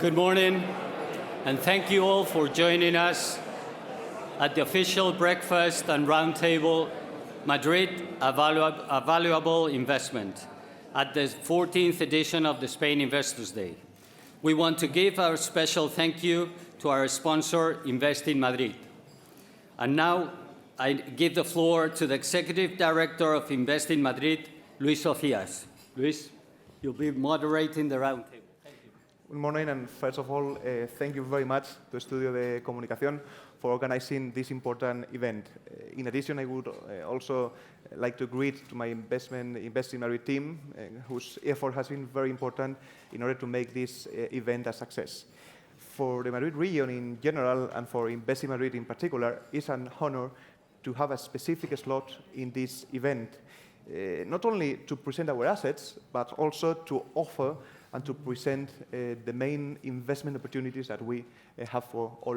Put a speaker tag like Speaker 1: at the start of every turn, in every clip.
Speaker 1: Good morning, and thank you all for joining us at the official breakfast and roundtable Madrid, a valuable investment, at the 14th edition of the Spain Investors Day. We want to give our special thank you to our sponsor, Invest in Madrid. And now I give the floor to the Executive Director of Invest in Madrid, Luis Socías. Luis, you'll be moderating the roundtable.
Speaker 2: Good morning, and first of all, thank you very much to Estudio de Comunicación for organizing this important event. In addition, I would also like to greet to my Invest in Madrid team, whose effort has been very important in order to make this event a success. For the Madrid region in general, and for Invest in Madrid in particular, it's an honor to have a specific slot in this event, not only to present our assets, but also to offer and to present the main investment opportunities that we have for all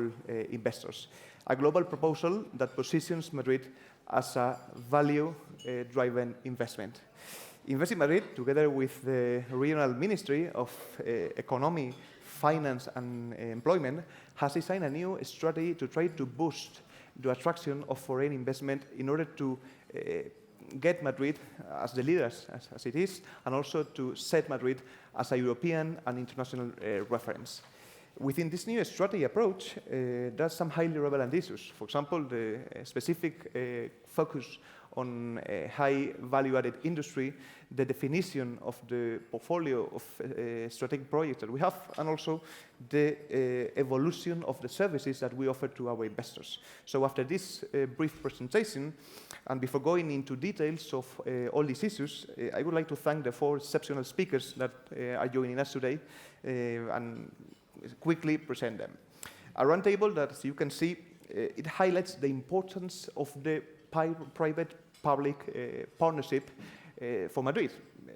Speaker 2: investors. A global proposal that positions Madrid as a value-driven investment. Invest in Madrid, together with the Regional Ministry of Economy, Finance and Employment, has designed a new strategy to try to boost the attraction of foreign investment in order to get Madrid as the leader as it is, and also to set Madrid as a European and international reference. Within this new strategy approach, there are some highly relevant issues. For example, the specific focus on high value-added industry, the definition of the portfolio of strategic projects that we have, and also the evolution of the services that we offer to our investors. So after this brief presentation, and before going into details of all these issues, I would like to thank the 4 exceptional speakers that are joining us today and quickly present them. A roundtable that, as you can see, it highlights the importance of the private-public partnership for Madrid.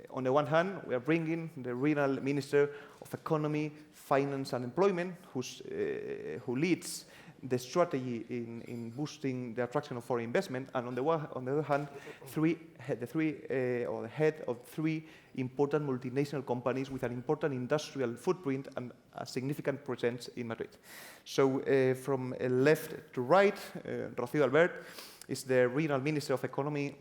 Speaker 2: On the one hand, we are bringing the Regional Minister of Economy, Finance and Employment, who leads the strategy in boosting the attraction of foreign investment, and on the other hand, the head of 3 important multinational companies with an important industrial footprint and a significant presence in Madrid. So from left to right, Rocío Alberto is the Regional Minister of Economy,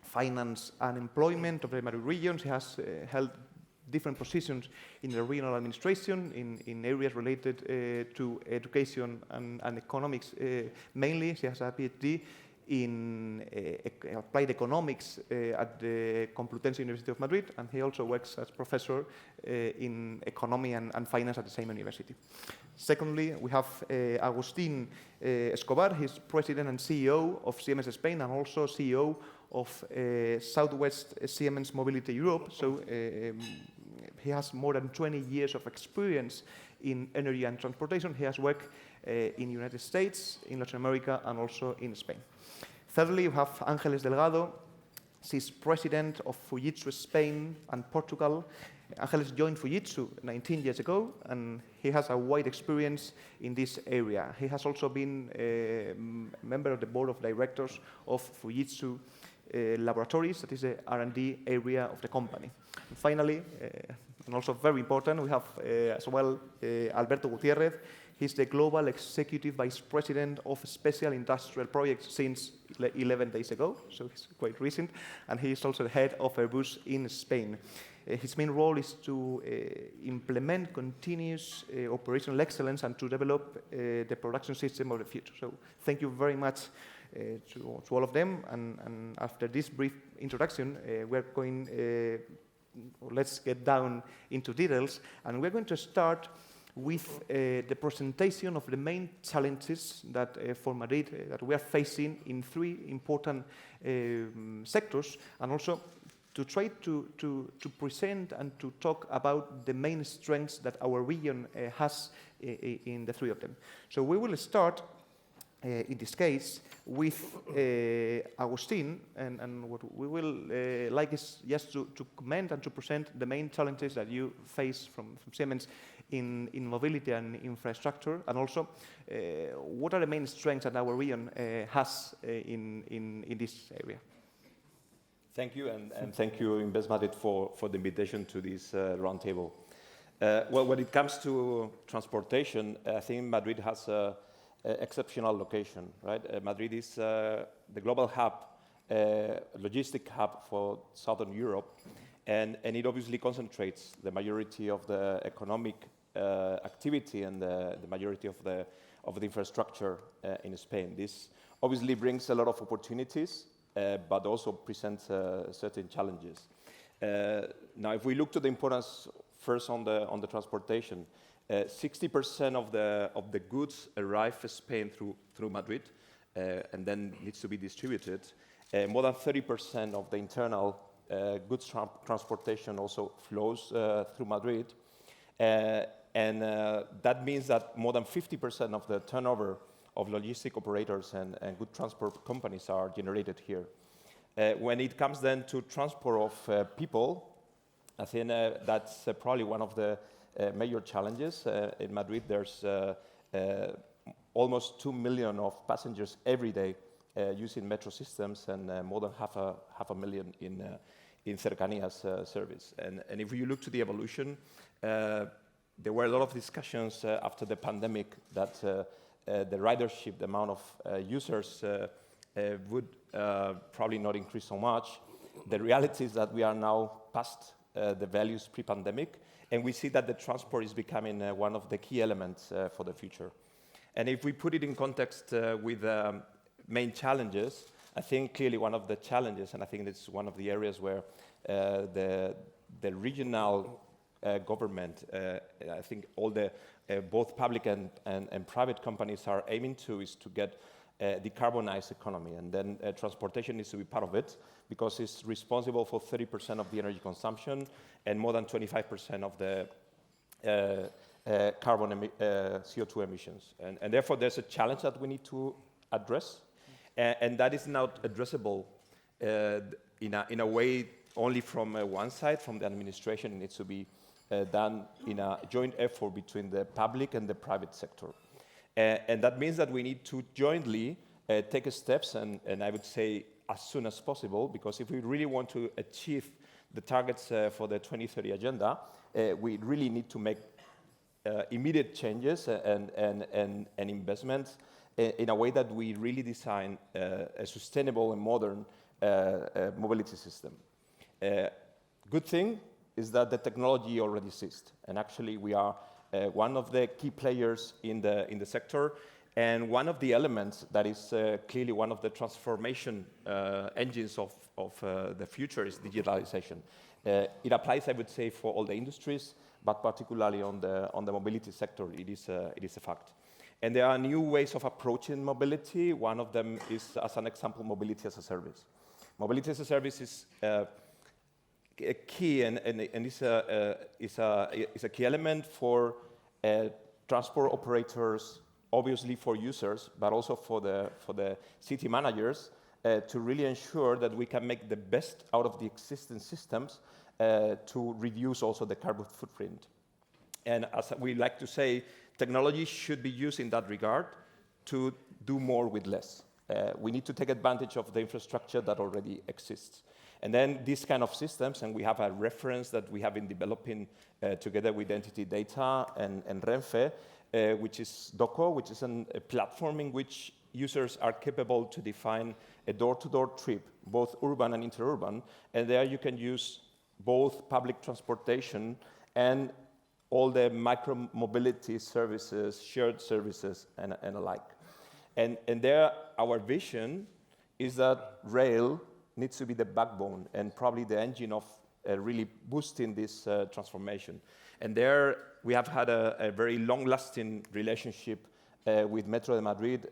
Speaker 2: Finance and Employment of the Madrid region. She has held different positions in the regional administration in areas related to education and economics. Mainly, she has a PhD in applied economics at the Complutense University of Madrid, and he also works as professor in economy and finance at the same university. Secondly, we have Agustín Escobar. He's president and CEO of SIEMENS Spain, and also CEO of Southwest SIEMENS Mobility Europe. So he has more than 20 years of experience in energy and transportation. He has worked in the United States, in Latin America, and also in Spain. Thirdly, we have Ángeles Delgado. She's president of FUJITSU Spain and Portugal. Ángeles joined FUJITSU 19 years ago, and he has a wide experience in this area. He has also been a member of the board of directors of FUJITSU Laboratories, that is the R&D area of the company. And finally, and also very important, we have as well Alberto Gutierrez. He's the Global Executive Vice President of Special Industrial Projects since 11 days ago, so it's quite recent, and he is also the head of AIRBUS in Spain. His main role is to implement continuous operational excellence and to develop the production system of the future. So thank you very much to all of them, and after this brief introduction, we're going, let's get down into details, and we're going to start with the presentation of the main challenges that for Madrid that we are facing in 3 important sectors, and also to try to present and to talk about the main strengths that our region has in the 3 of them. So we will start in this case with Agustín, and what we will like is just to comment and to present the main challenges that you face from SIEMENS in mobility and infrastructure, and also what are the main strengths that our region has in this area.
Speaker 3: Thank you, and thank you, Invest Madrid, for the invitation to this roundtable. Well, when it comes to transportation, I think Madrid has an exceptional location, right? Madrid is the global hub, logistic hub for Southern Europe, and it obviously concentrates the majority of the economic activity and the majority of the infrastructure in Spain. This obviously brings a lot of opportunities, but also presents certain challenges. Now, if we look to the importance first on the transportation, 60% of the goods arrive in Spain through Madrid, and then needs to be distributed. More than 30% of the internal goods transportation also flows through Madrid, and that means that more than 50% of the turnover of logistic operators and good transport companies are generated here. When it comes then to transport of people, I think that's probably one of the major challenges. In Madrid, there's almost 2 million of passengers every day using metro systems, and more than half a million in cercanías service. And if you look to the evolution, there were a lot of discussions after the pandemic that the ridership, the amount of users would probably not increase so much. The reality is that we are now past the values pre-pandemic, and we see that the transport is becoming one of the key elements for the future. And if we put it in context with main challenges, I think clearly one of the challenges, and I think it's one of the areas where the regional government, I think all the both public and private companies are aiming to, is to get decarbonized economy, and then transportation needs to be part of it because it's responsible for 30% of the energy consumption and more than 25% of the CO2 emissions. And therefore, there's a challenge that we need to address, and that is not addressable in a way only from one side, from the administration. It needs to be done in a joint effort between the public and the private sector. And that means that we need to jointly take steps, and I would say as soon as possible, because if we really want to achieve the targets for the 2030 agenda, we really need to make immediate changes and investments in a way that we really design a sustainable and modern mobility system. Good thing is that the technology already exists, and actually we are one of the key players in the sector, and one of the elements that is clearly one of the transformation engines of the future is digitalization. It applies, I would say, for all the industries, but particularly on the mobility sector, it is a fact. And there are new ways of approaching mobility. One of them is, as an example, mobility as a service. Mobility as a service is a key, and is a key element for transport operators, obviously for users, but also for the city managers, to really ensure that we can make the best out of the existing systems to reduce also the carbon footprint. And as we like to say, technology should be used in that regard to do more with less. We need to take advantage of the infrastructure that already exists. And then these kind of systems, and we have a reference that we have been developing together with Entity Data and Renfe, which is DOCO, which is a platform in which users are capable to define a door-to-door trip, both urban and interurban, and there you can use both public transportation and all the micro-mobility services, shared services, and alike. And there, our vision is that rail needs to be the backbone and probably the engine of really boosting this transformation. And there, we have had a very long-lasting relationship with Metro de Madrid,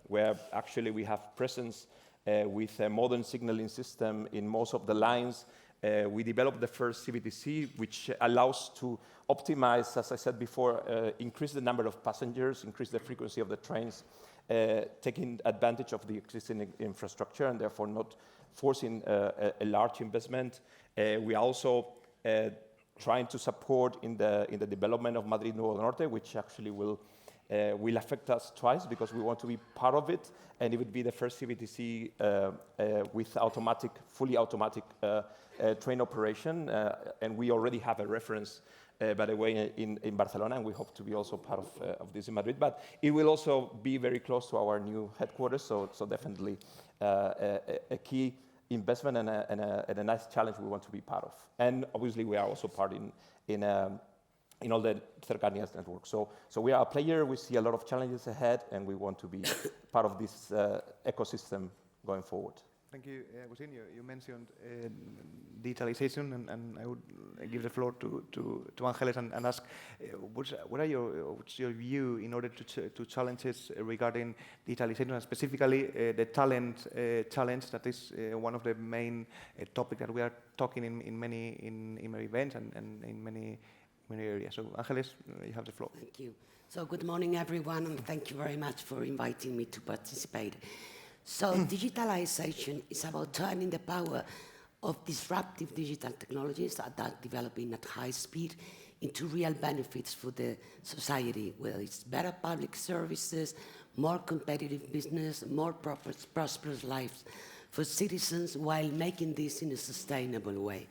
Speaker 3: where actually we have presence with a modern signaling system in most of the lines. We developed the first CBTC, which allows to optimize, as I said before, increase the number of passengers, increase the frequency of the trains, taking advantage of the existing infrastructure and therefore not forcing a large investment. We are also trying to support in the development of Madrid Nuevo Norte, which actually will affect us twice because we want to be part of it, and it would be the first CBTC with fully automatic train operation, and we already have a reference by the way, in Barcelona, and we hope to be also part of this in Madrid. But it will also be very close to our new headquarters, so definitely a key investment and a nice challenge we want to be part of. And obviously, we are also part in all the Cercanías network. So we are a player, we see a lot of challenges ahead, and we want to be part of this ecosystem going forward.
Speaker 2: Thank you, Agustín. You mentioned digitalization, and I would give the floor to Ángeles and ask, what's your view in order to challenges regarding digitalization, and specifically the talent challenge that is one of the main topics that we are talking in many events and in many areas. So, Ángeles, you have the floor.
Speaker 4: Thank you. So, good morning, everyone, and thank you very much for inviting me to participate. So, digitalization is about turning the power of disruptive digital technologies that are developing at high speed into real benefits for the society, whether it's better public services, more competitive business, more prosperous lives for citizens, while making this in a sustainable way.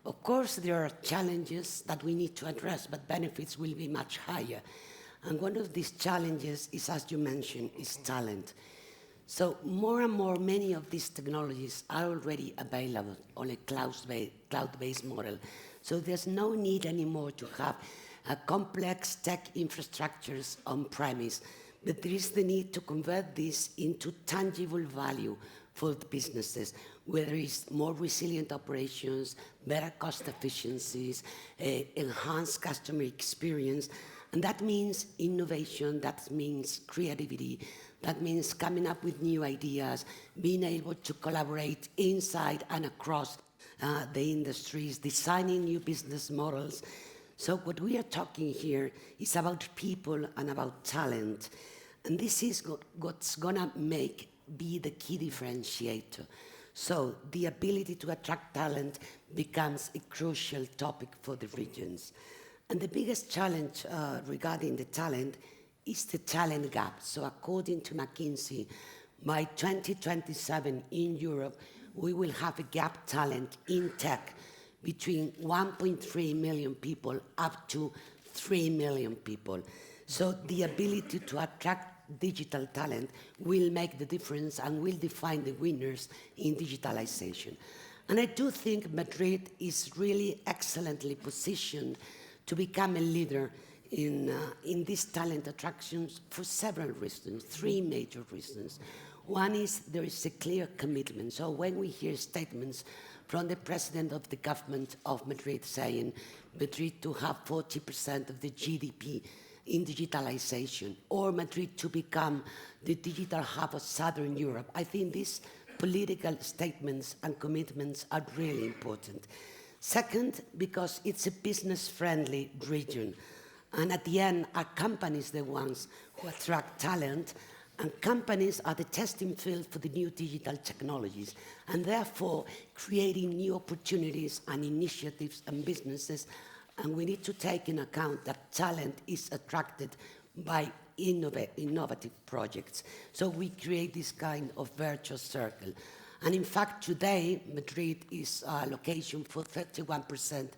Speaker 4: Of course, there are challenges that we need to address, but benefits will be much higher. And one of these challenges is, as you mentioned, is talent. So more and more, many of these technologies are already available on a cloud-based model. So there's no need anymore to have complex tech infrastructures on-premise, but there is the need to convert this into tangible value for the businesses, whether it's more resilient operations, better cost efficiencies, enhanced customer experience, and that means innovation, that means creativity, that means coming up with new ideas, being able to collaborate inside and across the industries, designing new business models. So what we are talking here is about people and about talent. And this is what's gonna be the key differentiator. So the ability to attract talent becomes a crucial topic for the regions. And the biggest challenge regarding the talent is the talent gap. So according to McKinsey, by 2027 in Europe, we will have a gap talent in tech between 1.3 million people up to 3 million people. So the ability to attract digital talent will make the difference and will define the winners in digitalization. And I do think Madrid is really excellently positioned to become a leader in these talent attractions for several reasons, three major reasons. One is there is a clear commitment. So when we hear statements from the president of the government of Madrid saying Madrid to have 40% of the GDP in digitalization, or Madrid to become the digital hub of Southern Europe, I think these political statements and commitments are really important. Second, because it's a business-friendly region. And at the end, are companies the ones who attract talent, and companies are the testing field for the new digital technologies, and therefore creating new opportunities and initiatives and businesses. And we need to take in account that talent is attracted by innovative projects. So we create this kind of virtuous circle. And in fact, today, Madrid is a location for 31%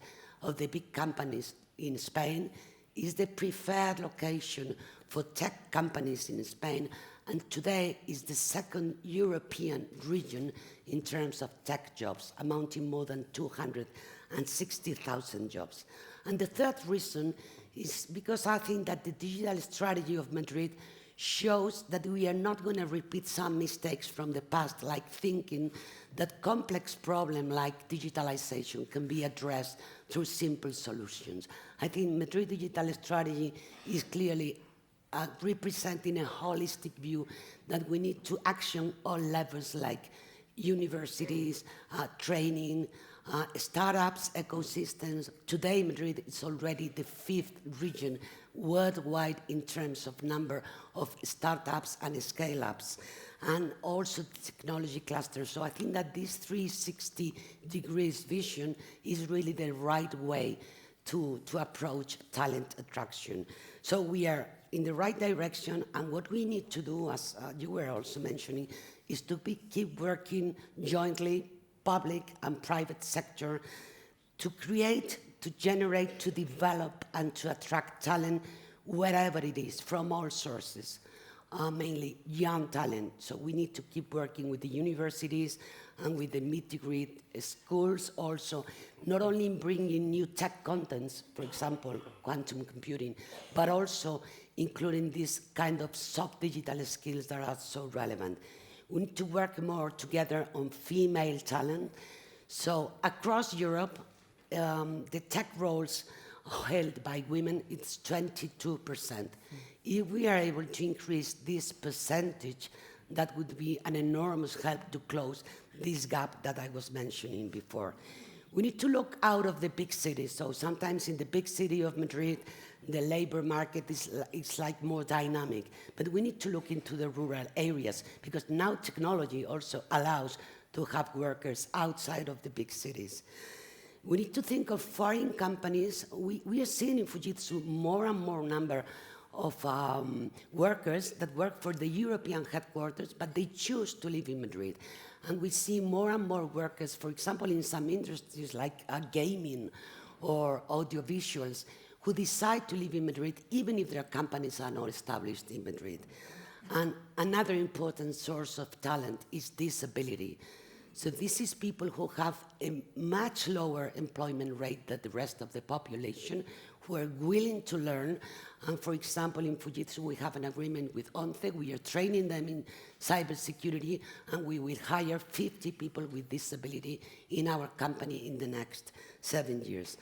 Speaker 4: of the big companies in Spain, is the preferred location for tech companies in Spain, and today is the second European region in terms of tech jobs, amounting more than 260,000 jobs. And the third reason is because I think that the digital strategy of Madrid shows that we are not going to repeat some mistakes from the past, like thinking that complex problems like digitalization can be addressed through simple solutions. I think Madrid digital strategy is clearly representing a holistic view that we need to action all levels like universities, training, startups, ecosystems. Today, Madrid is already the 5th region worldwide in terms of number of startups and scale-ups, and also the technology cluster. So I think that this 360 degrees vision is really the right way to approach talent attraction. So we are in the right direction, and what we need to do, as you were also mentioning, is to keep working jointly, public and private sector, to create to generate, to develop, and to attract talent wherever it is, from all sources, mainly young talent. So we need to keep working with the universities and with the mid-degree schools also, not only in bringing new tech contents, for example, quantum computing, but also including these kind of soft digital skills that are so relevant. We need to work more together on female talent. So across Europe, the tech roles held by women, it's 22%. If we are able to increase this percentage, that would be an enormous help to close this gap that I was mentioning before. We need to look out of the big cities. So sometimes in the big city of Madrid, the labor market is like more dynamic. But we need to look into the rural areas, because now technology also allows to have workers outside of the big cities. We need to think of foreign companies. We are seeing in FUJITSU more and more number of workers that work for the European headquarters, but they choose to live in Madrid. And we see more and more workers, for example, in some industries like gaming or audiovisuals, who decide to live in Madrid even if their companies are not established in Madrid. And another important source of talent is disability. So this is people who have a much lower employment rate than the rest of the population, who are willing to learn. And for example, in FUJITSU, we have an agreement with ONCE. We are training them in cybersecurity, and we will hire 50 people with disability in our company in the next 7 years.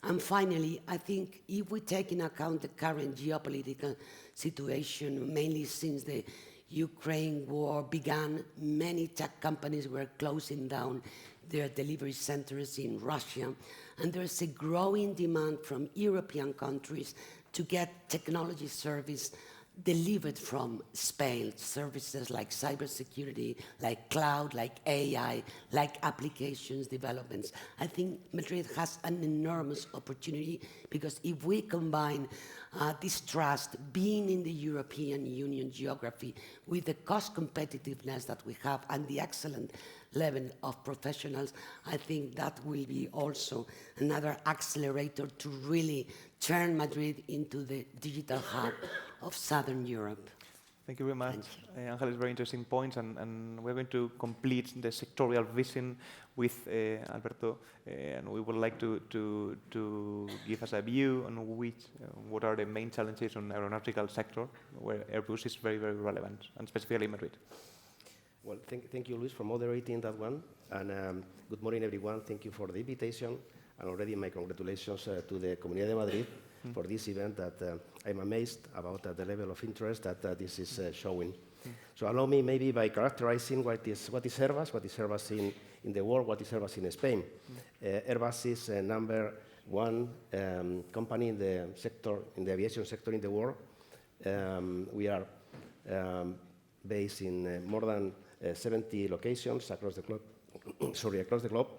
Speaker 4: And finally, I think if we take into account the current geopolitical situation, mainly since the Ukraine war began, many tech companies were closing down their delivery centers in Russia, and there's a growing demand from European countries to get technology service delivered from Spain, services like cybersecurity, like cloud, like AI, like applications developments. I think Madrid has an enormous opportunity, because if we combine this trust, being in the European Union geography, with the cost competitiveness that we have and the excellent level of professionals, I think that will be also another accelerator to really turn Madrid into the digital hub of Southern Europe.
Speaker 2: Thank you very much, Ángeles. Very interesting points, and we're going to complete the sectorial vision with Alberto, and we would like to give us a view on what are the main challenges on the aeronautical sector, where AIRBUS is very, very relevant, and specifically Madrid.
Speaker 5: Well, thank you, Luis, for moderating that one, and good morning, everyone. Thank you for the invitation, and already my congratulations to the Comunidad de Madrid for this event. That I'm amazed about the level of interest that this is showing. So allow me maybe by characterizing what is Airbus in the world, what is Airbus in Spain. Airbus is number one company in the sector, in the aviation sector in the world. We are based in more than 70 locations across the globe, across the globe,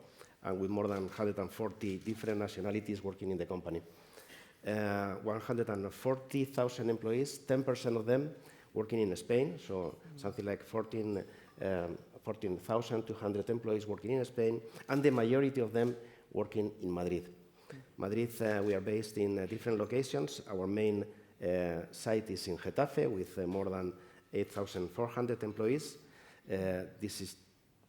Speaker 5: and with more than 140 different nationalities working in the company. 140,000 employees, 10% of them working in Spain, so something like 14,200 employees working in Spain, and the majority of them working in Madrid. Madrid, we are based in different locations. Our main site is in Getafe with more than 8,400 employees. This is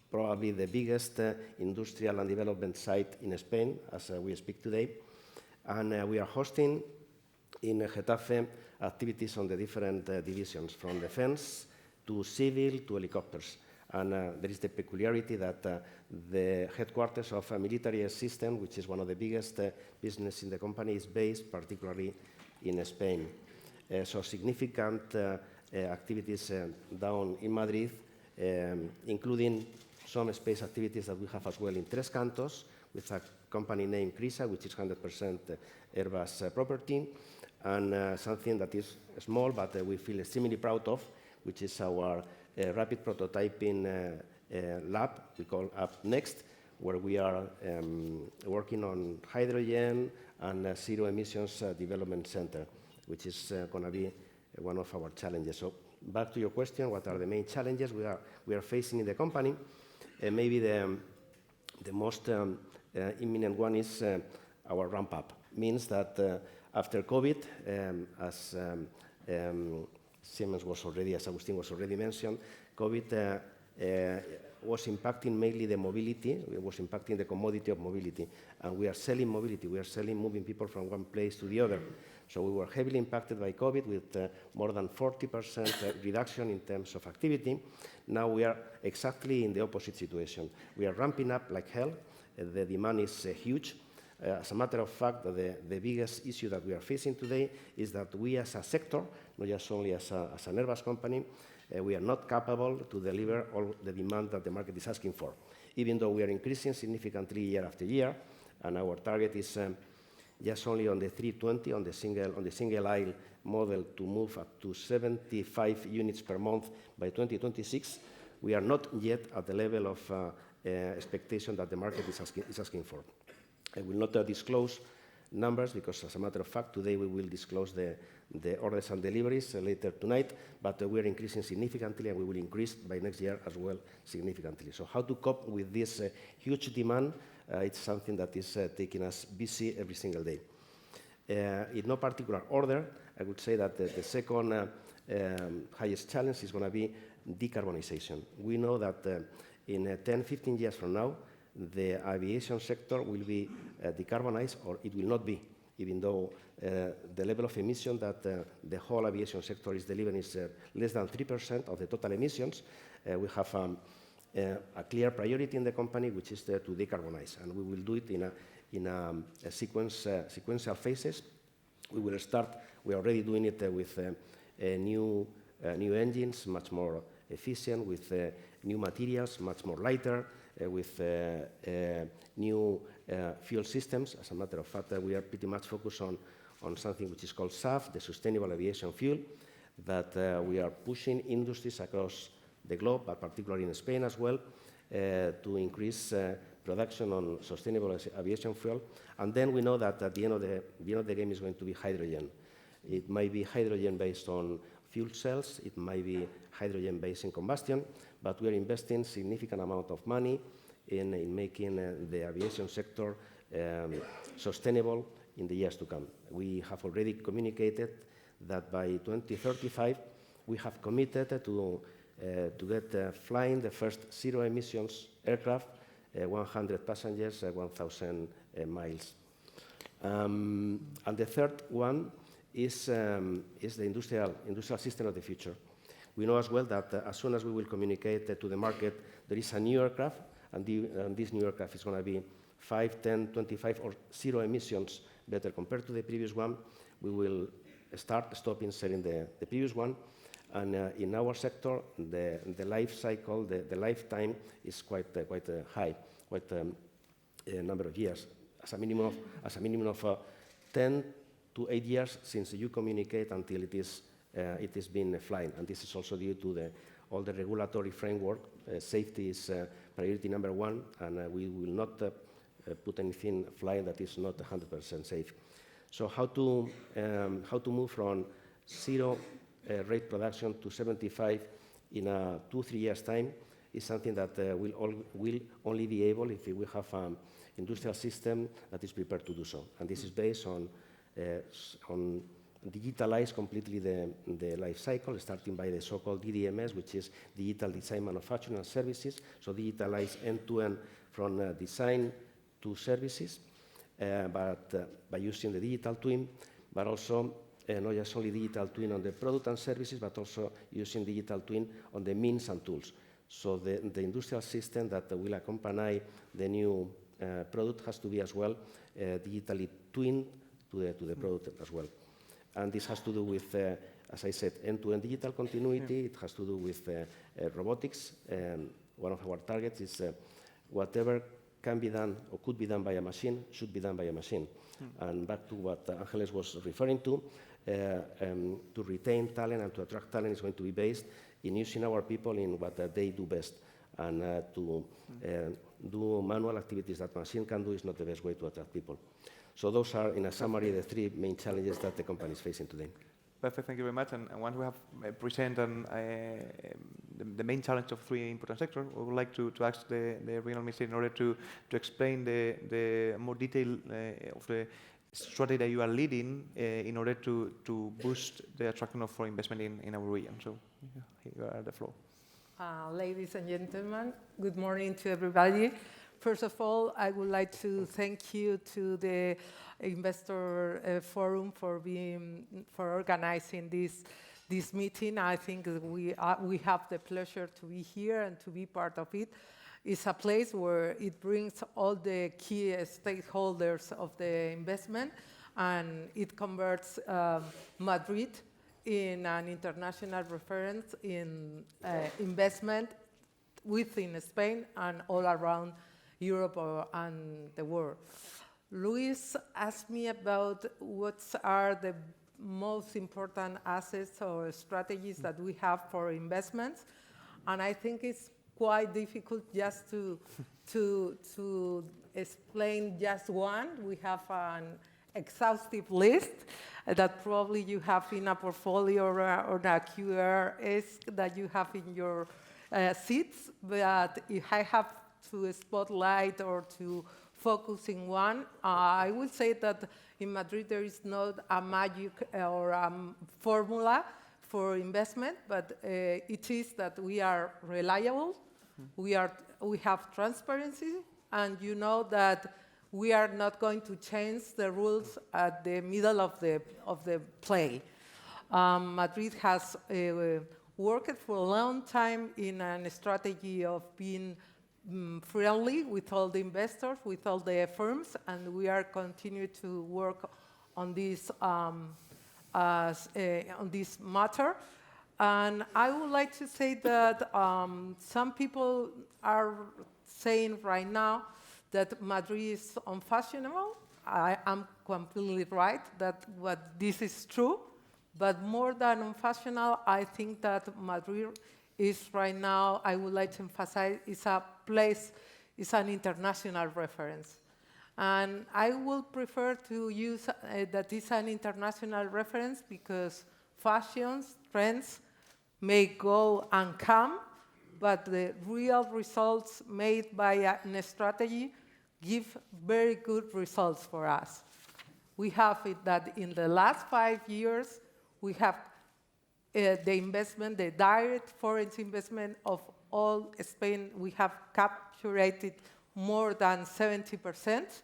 Speaker 5: probably the biggest industrial and development site in Spain as we speak today. And we are hosting in Getafe activities on the different divisions, from defense to civil to helicopters. And there is the peculiarity that the headquarters of a military system, which is one of the biggest business in the company, is based particularly in Spain. So significant activities down in Madrid, including some space activities that we have as well in Tres Cantos, with a company named CRISA, which is 100% Airbus property, and something that is small, but we feel extremely proud of, which is our rapid prototyping lab, we call Up Next, where we are working on hydrogen and zero emissions development center, which is going to be one of our challenges. So back to your question, what are the main challenges we are facing in the company? Maybe the most imminent one is our ramp up. Means that after COVID, as SIEMENS was already, as Agustín was already mentioned, COVID was impacting mainly the mobility, it was impacting the commodity of mobility. And we are selling mobility, we are selling moving people from one place to the other. So we were heavily impacted by COVID with more than 40% reduction in terms of activity. Now we are exactly in the opposite situation. We are ramping up like hell. The demand is huge. As a matter of fact, the biggest issue that we are facing today is that we as a sector, not just only as an Airbus company, we are not capable to deliver all the demand that the market is asking for. Even though we are increasing significantly year after year, and our target is just only on the 320, on the single aisle model, to move up to 75 units per month by 2026, we are not yet at the level of expectation that the market is asking for. I will not disclose numbers because, as a matter of fact, today we will disclose the orders and deliveries later tonight, but we are increasing significantly, and we will increase by next year as well significantly. So how to cope with this huge demand, it's something that is taking us busy every single day. In no particular order, I would say that the second highest challenge is going to be decarbonization. We know that in 10, 15 years from now, the aviation sector will be decarbonized, or it will not be, even though the level of emission that the whole aviation sector is delivering is less than 3% of the total emissions. We have a clear priority in the company, which is to decarbonize, and we will do it in sequential phases. We will start, we are already doing it with new engines, much more efficient, with new materials, much more lighter, with new fuel systems. As a matter of fact, we are pretty much focused on something which is called SAF, the Sustainable Aviation Fuel, that we are pushing industries across the globe, but particularly in Spain as well, to increase production on sustainable aviation fuel. And then we know that at the end of the game is going to be hydrogen. It might be hydrogen based on fuel cells, it might be hydrogen based in combustion, but we are investing significant amount of money in making the aviation sector sustainable in the years to come. We have already communicated that by 2035 we have committed to get flying the first zero emissions aircraft, 100 passengers, 1,000 miles. And the third one is the industrial system of the future. We know as well that as soon as we will communicate to the market, there is a new aircraft, and this new aircraft is going to be 5, 10, 25, or zero emissions better compared to the previous one. We will stop selling the previous one. And in our sector, the life cycle, the lifetime is quite high, quite a number of years, as a minimum of 10 to 8 years since you communicate until it is being flying. And this is also due to all the regulatory framework. Safety is priority number one, and we will not put anything flying that is not 100% safe. So how to move from zero rate production to 75 in 2-3 years' time is something that will only be able if we have an industrial system that is prepared to do so. And this is based on digitalize completely the life cycle, starting by the so-called DDMS, which is digital design, manufacturing, and services. So digitalize end-to-end from design to services, but by using the digital twin, but also not just only digital twin on the product and services, but also using digital twin on the means and tools. So the industrial system that will accompany the new product has to be as well digitally twinned to the product as well. And this has to do with, as I said, end-to-end digital continuity. It has to do with robotics. One of our targets is whatever can be done or could be done by a machine should be done by a machine. And back to what Ángeles was referring to retain talent and to attract talent is going to be based in using our people in what they do best. And to do manual activities that machine can do is not the best way to attract people. So those are, in a summary, the three main challenges that the company is facing today.
Speaker 2: Perfect, thank you very much. And once we have presented the main challenge of three important sectors, we would like to ask the regional minister in order to explain the more detail of the strategy that you are leading in order to boost the attraction of foreign investment in our region. So you are the floor.
Speaker 6: Ladies and gentlemen, good morning to everybody. First of all, I would like to thank you to the Investor Forum for organizing this meeting. I think that we have the pleasure to be here and to be part of it. It's a place where it brings all the key stakeholders of the investment, and it converts Madrid in an international reference in investment within Spain and all around Europe and the world. Luis asked me about what are the most important assets or strategies that we have for investments, and I think it's quite difficult just to explain just one. We have an exhaustive list that probably you have in a portfolio or a QRS that you have in your seats, but if I have to spotlight or to focus in one, I would say that in Madrid there is not a magic or a formula for investment, but it is that we are reliable, we have transparency, and you know that we are not going to change the rules at the middle of the play. Madrid has worked for a long time in a strategy of being friendly with all the investors, with all the firms, and we are continuing to work on this matter. And I would like to say that some people are saying right now that Madrid is unfashionable. I am completely right that this is true, but more than unfashionable, I think that Madrid is right now, I would like to emphasize, is a place, is an international reference. And I would prefer to use that is an international reference because fashions, trends may go and come, but the real results made by a strategy give very good results for us. We have it that in the last 5 years, we have the investment, the direct foreign investment of all Spain, we have captured more than 70%.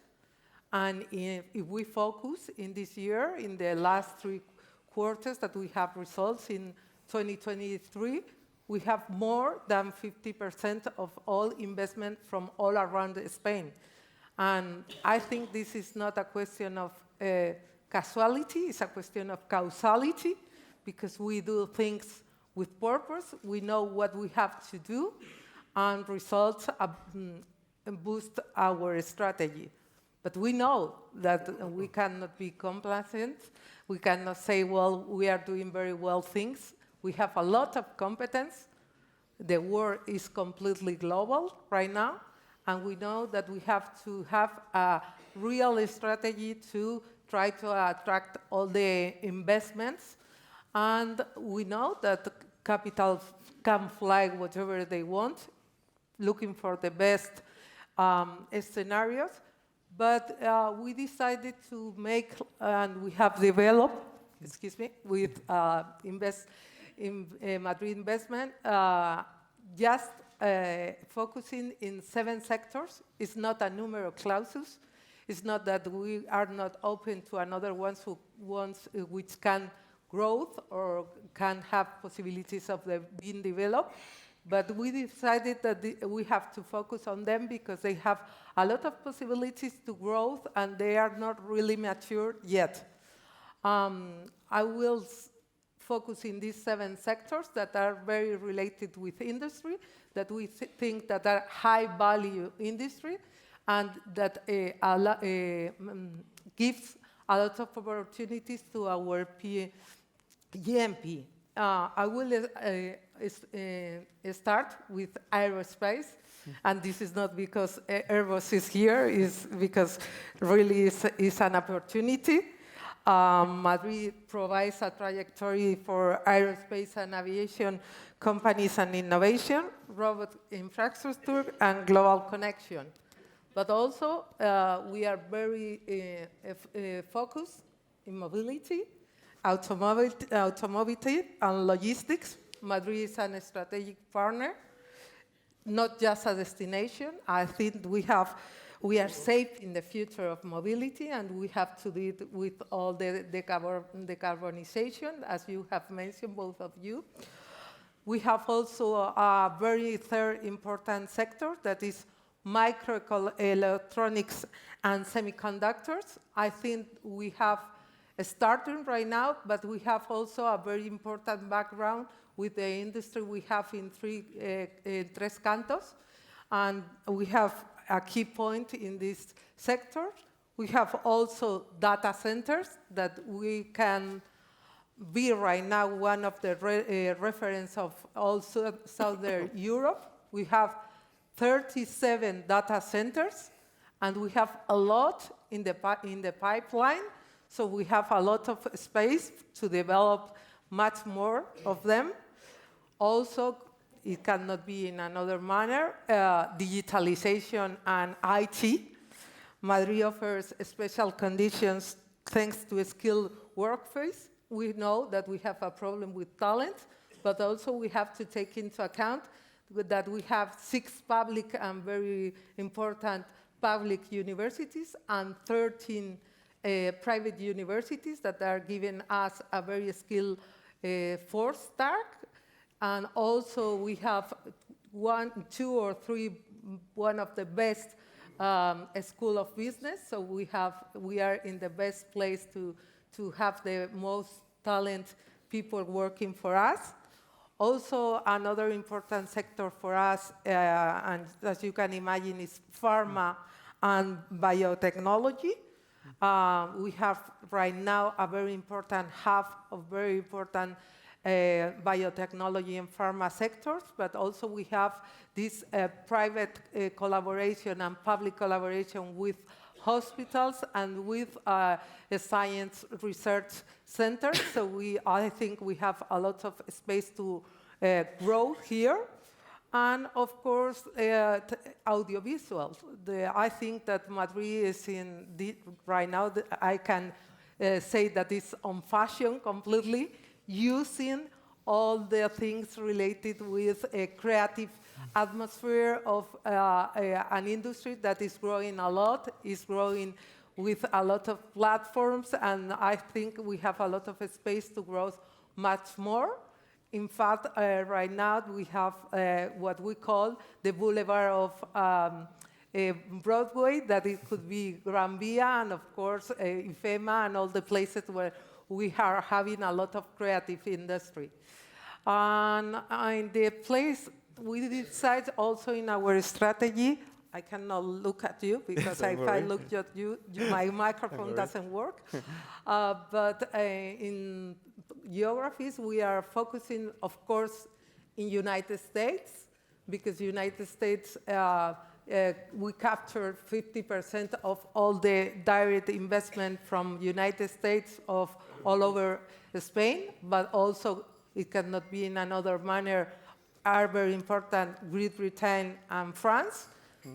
Speaker 6: And if we focus in this year, in the last 3 quarters that we have results in 2023, we have more than 50% of all investment from all around Spain. And I think this is not a question of casuality, it's a question of causality, because we do things with purpose, we know what we have to do, and results boost our strategy. But we know that we cannot be complacent, we cannot say, well, we are doing very well things. We have a lot of competence. The world is completely global right now, and we know that we have to have a real strategy to try to attract all the investments. And we know that capital can fly whatever they want, looking for the best scenarios. But we decided to make, and we have developed, with Invest in Madrid Investment, just focusing in 7 sectors. It's not a numero clausus. It's not that we are not open to another ones which can growth or can have possibilities of being developed. But we decided that we have to focus on them because they have a lot of possibilities to growth and they are not really mature yet. I will focus in these 7 sectors that are very related with industry, that we think that are high value industry and that gives a lot of opportunities to our GMP. I will start with aerospace, and this is not because Airbus is here, it's because really it's an opportunity. Madrid provides a trajectory for aerospace and aviation companies and innovation, robot infrastructure, and global connection. But also, we are very focused in mobility, automotive, and logistics. Madrid is a strategic partner, not just a destination. I think we are safe in the future of mobility, and we have to deal with all the decarbonization, as you have mentioned, both of you. We have also a very third important sector that is microelectronics and semiconductors. I think we have starting right now, but we have also a very important background with the industry we have in Tres Cantos, and we have a key point in this sector. We have also data centers that we can be right now one of the reference of also Southern Europe. We have 37 data centers, and we have a lot in the pipeline, so we have a lot of space to develop much more of them. Also, it cannot be in another manner, digitalization and IT. Madrid offers special conditions thanks to a skilled workforce. We know that we have a problem with talent, but also we have to take into account that we have 6 public and very important public universities and 13 private universities that are giving us a very skilled force stack. And also we have 1, 2, or 3, one of the best school of business. So we are in the best place to have the most talent people working for us. Also, another important sector for us, and as you can imagine, is pharma and biotechnology. We have right now a very important hub of very important biotechnology and pharma sectors, but also we have this private collaboration and public collaboration with hospitals and with a science research center. So I think we have a lot of space to grow here. And of course, audiovisual. I think that Madrid is right now, I can say that it's on fashion completely, using all the things related with a creative atmosphere of an industry that is growing a lot, is growing with a lot of platforms, and I think we have a lot of space to grow much more. In fact, right now we have what we call the boulevard of Broadway, that it could be Gran Via, and of course IFEMA, and all the places where we are having a lot of creative industry. And in the place, we decide also in our strategy, I cannot look at you because if I look at you, my microphone doesn't work. But in geographies, we are focusing, of course, in United States, because United States, we capture 50% of all the direct investment from United States of all over Spain, but also it cannot be in another manner, are very important, Great Britain and France.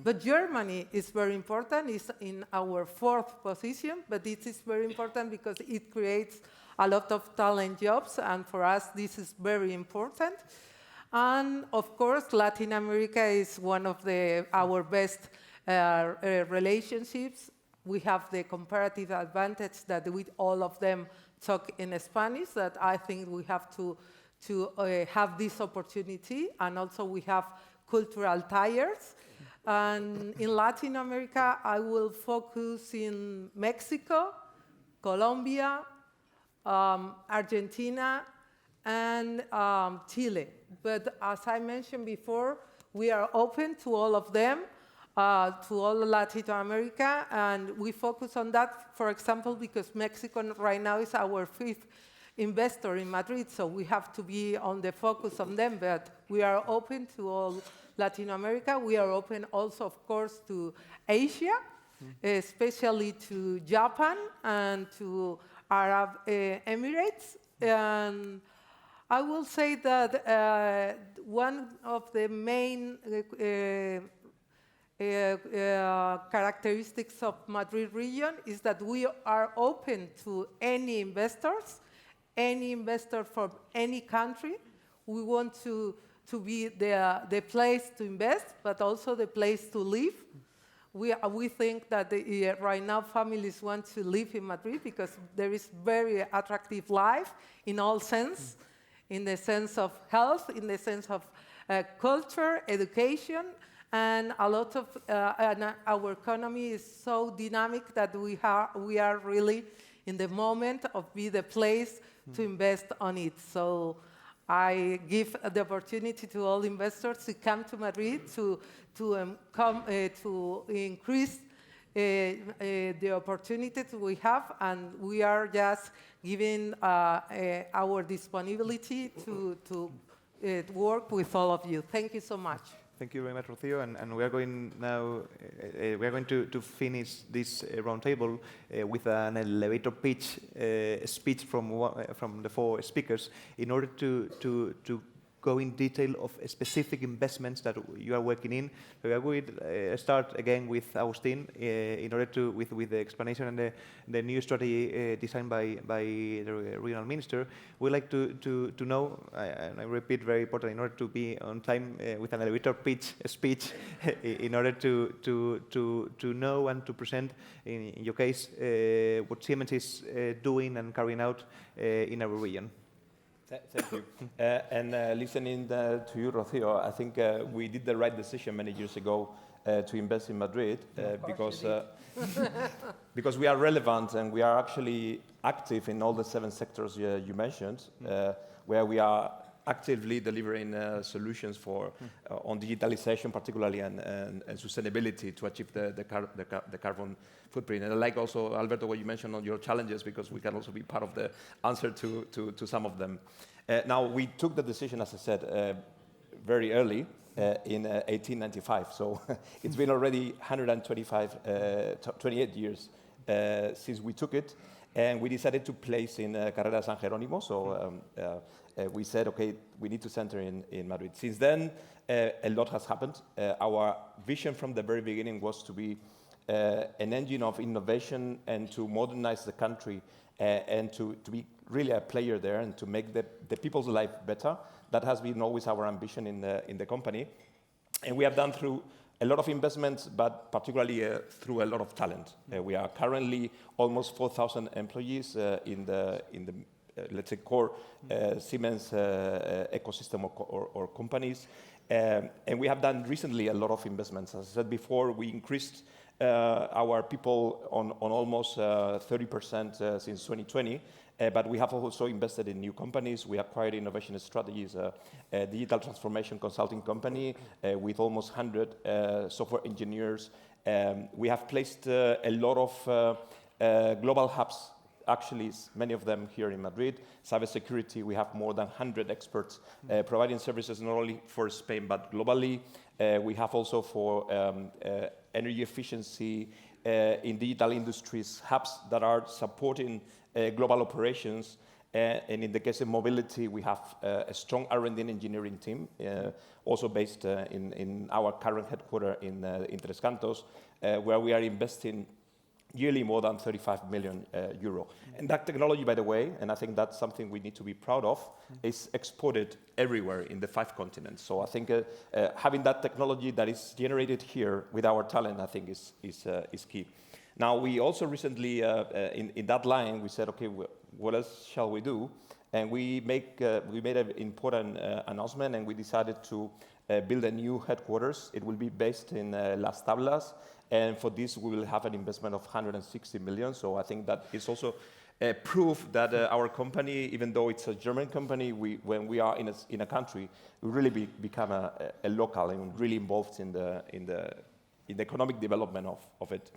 Speaker 6: But Germany is very important, it's in our 4th position, but it is very important because it creates a lot of talent jobs, and for us this is very important. And of course, Latin America is one of our best relationships. We have the comparative advantage that with all of them talk in Spanish, that I think we have to have this opportunity, and also we have cultural ties. And in Latin America, I will focus in Mexico, Colombia, Argentina, and Chile. But as I mentioned before, we are open to all of them, to all Latin America, and we focus on that, for example, because Mexico right now is our 5th investor in Madrid, so we have to be on the focus on them, but we are open to all Latin America. We are open also, of course, to Asia, especially to Japan and to Arab Emirates. And I will say that one of the main characteristics of Madrid region is that we are open to any investors, any investor from any country. We want to be the place to invest, but also the place to live. We think that right now families want to live in Madrid because there is very attractive life in all sense, in the sense of health, in the sense of culture, education, and a lot of our economy is so dynamic that we are really in the moment of be the place to invest on it. So I give the opportunity to all investors to come to Madrid to increase the opportunities we have, and we are just giving our disponibility to work with all of you. Thank you so much.
Speaker 2: Thank you very much, Rocío. And we are going now. We are going to finish this roundtable with an elevator pitch speech from the four speakers in order to go in detail of specific investments that you are working in. So we are going to start again with Agustín in order to with the explanation and the new strategy designed by the regional minister. We'd like to know, and I repeat, very important, in order to be on time with an elevator pitch speech, in order to know and to present, in your case, what Siemens is doing and carrying out in our region.
Speaker 3: Thank you. Listening to you, Rocío, I think we did the right decision many years ago to invest in Madrid because we are relevant and we are actually active in all the 7 sectors you mentioned, where we are actively delivering solutions for on digitalization, particularly, and sustainability to achieve the carbon footprint. And I like also, Alberto, what you mentioned on your challenges, because we can also be part of the answer to some of them. Now, we took the decision, as I said, very early in 1895. So it's been already 28 years since we took it. And we decided to place in Carrera San Jerónimo. So we said, okay, we need to center in Madrid. Since then, a lot has happened. Our vision from the very beginning was to be an engine of innovation and to modernize the country and to be really a player there and to make the people's life better. That has been always our ambition in the company. And we have done through a lot of investments, but particularly through a lot of talent. We are currently almost 4,000 employees in the let's say, core Siemens ecosystem or companies. And we have done recently a lot of investments. As I said before, we increased our people on almost 30% since 2020. But we have also invested in new companies. We acquired Innovation Strategies, a digital transformation consulting company with almost 100 software engineers. We have placed a lot of global hubs, actually, many of them here in Madrid. Cybersecurity, we have more than 100 experts providing services not only for Spain, but globally. We have also for energy efficiency in digital industries, hubs that are supporting global operations. And in the case of mobility, we have a strong R&D and engineering team, also based in our current headquarters in Tres Cantos, where we are investing yearly more than 35 million euro. And that technology, by the way, and I think that's something we need to be proud of, is exported everywhere in the 5 continents. So I think having that technology that is generated here with our talent, I think is key. Now, we also recently, in that line, we said, okay, what else shall we do? And we made an important announcement, and we decided to build a new headquarters. It will be based in Las Tablas, and for this, we will have an investment of 160 million. So I think that is also proof that our company, even though it's a German company, when we are in a country, we really become a local and really involved in the economic development of it.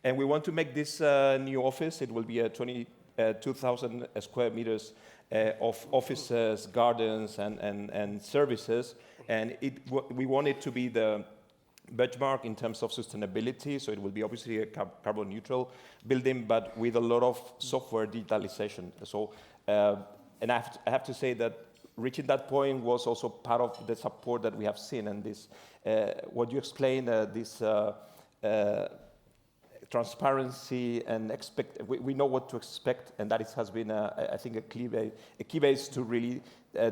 Speaker 3: And we want to make this new office. It will be a 22,000 square meters of offices, gardens, and services. And we want it to be the benchmark in terms of sustainability, so it will be obviously a carbon neutral building, but with a lot of software digitalization. So, and I have to say that reaching that point was also part of the support that we have seen, and this, what you explained, this transparency and we know what to expect, and that has been, I think, a key base to really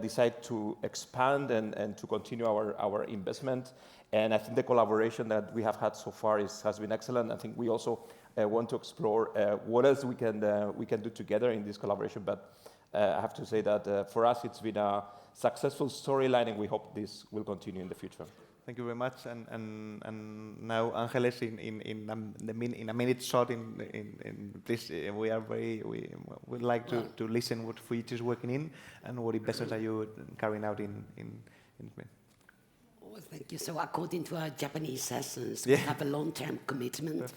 Speaker 3: decide to expand and to continue our investment. And I think the collaboration that we have had so far has been excellent. I think we also want to explore what else we can do together in this collaboration. But I have to say that for us it's been a successful storyline, and we hope this will continue in the future.
Speaker 2: Thank you very much. And now, Ángeles, in a minute short, please, we would like to listen what FUJITSU is working in and what investments are you carrying out in Spain.
Speaker 4: Well, thank you. So according to our Japanese essence, we have a long-term commitment.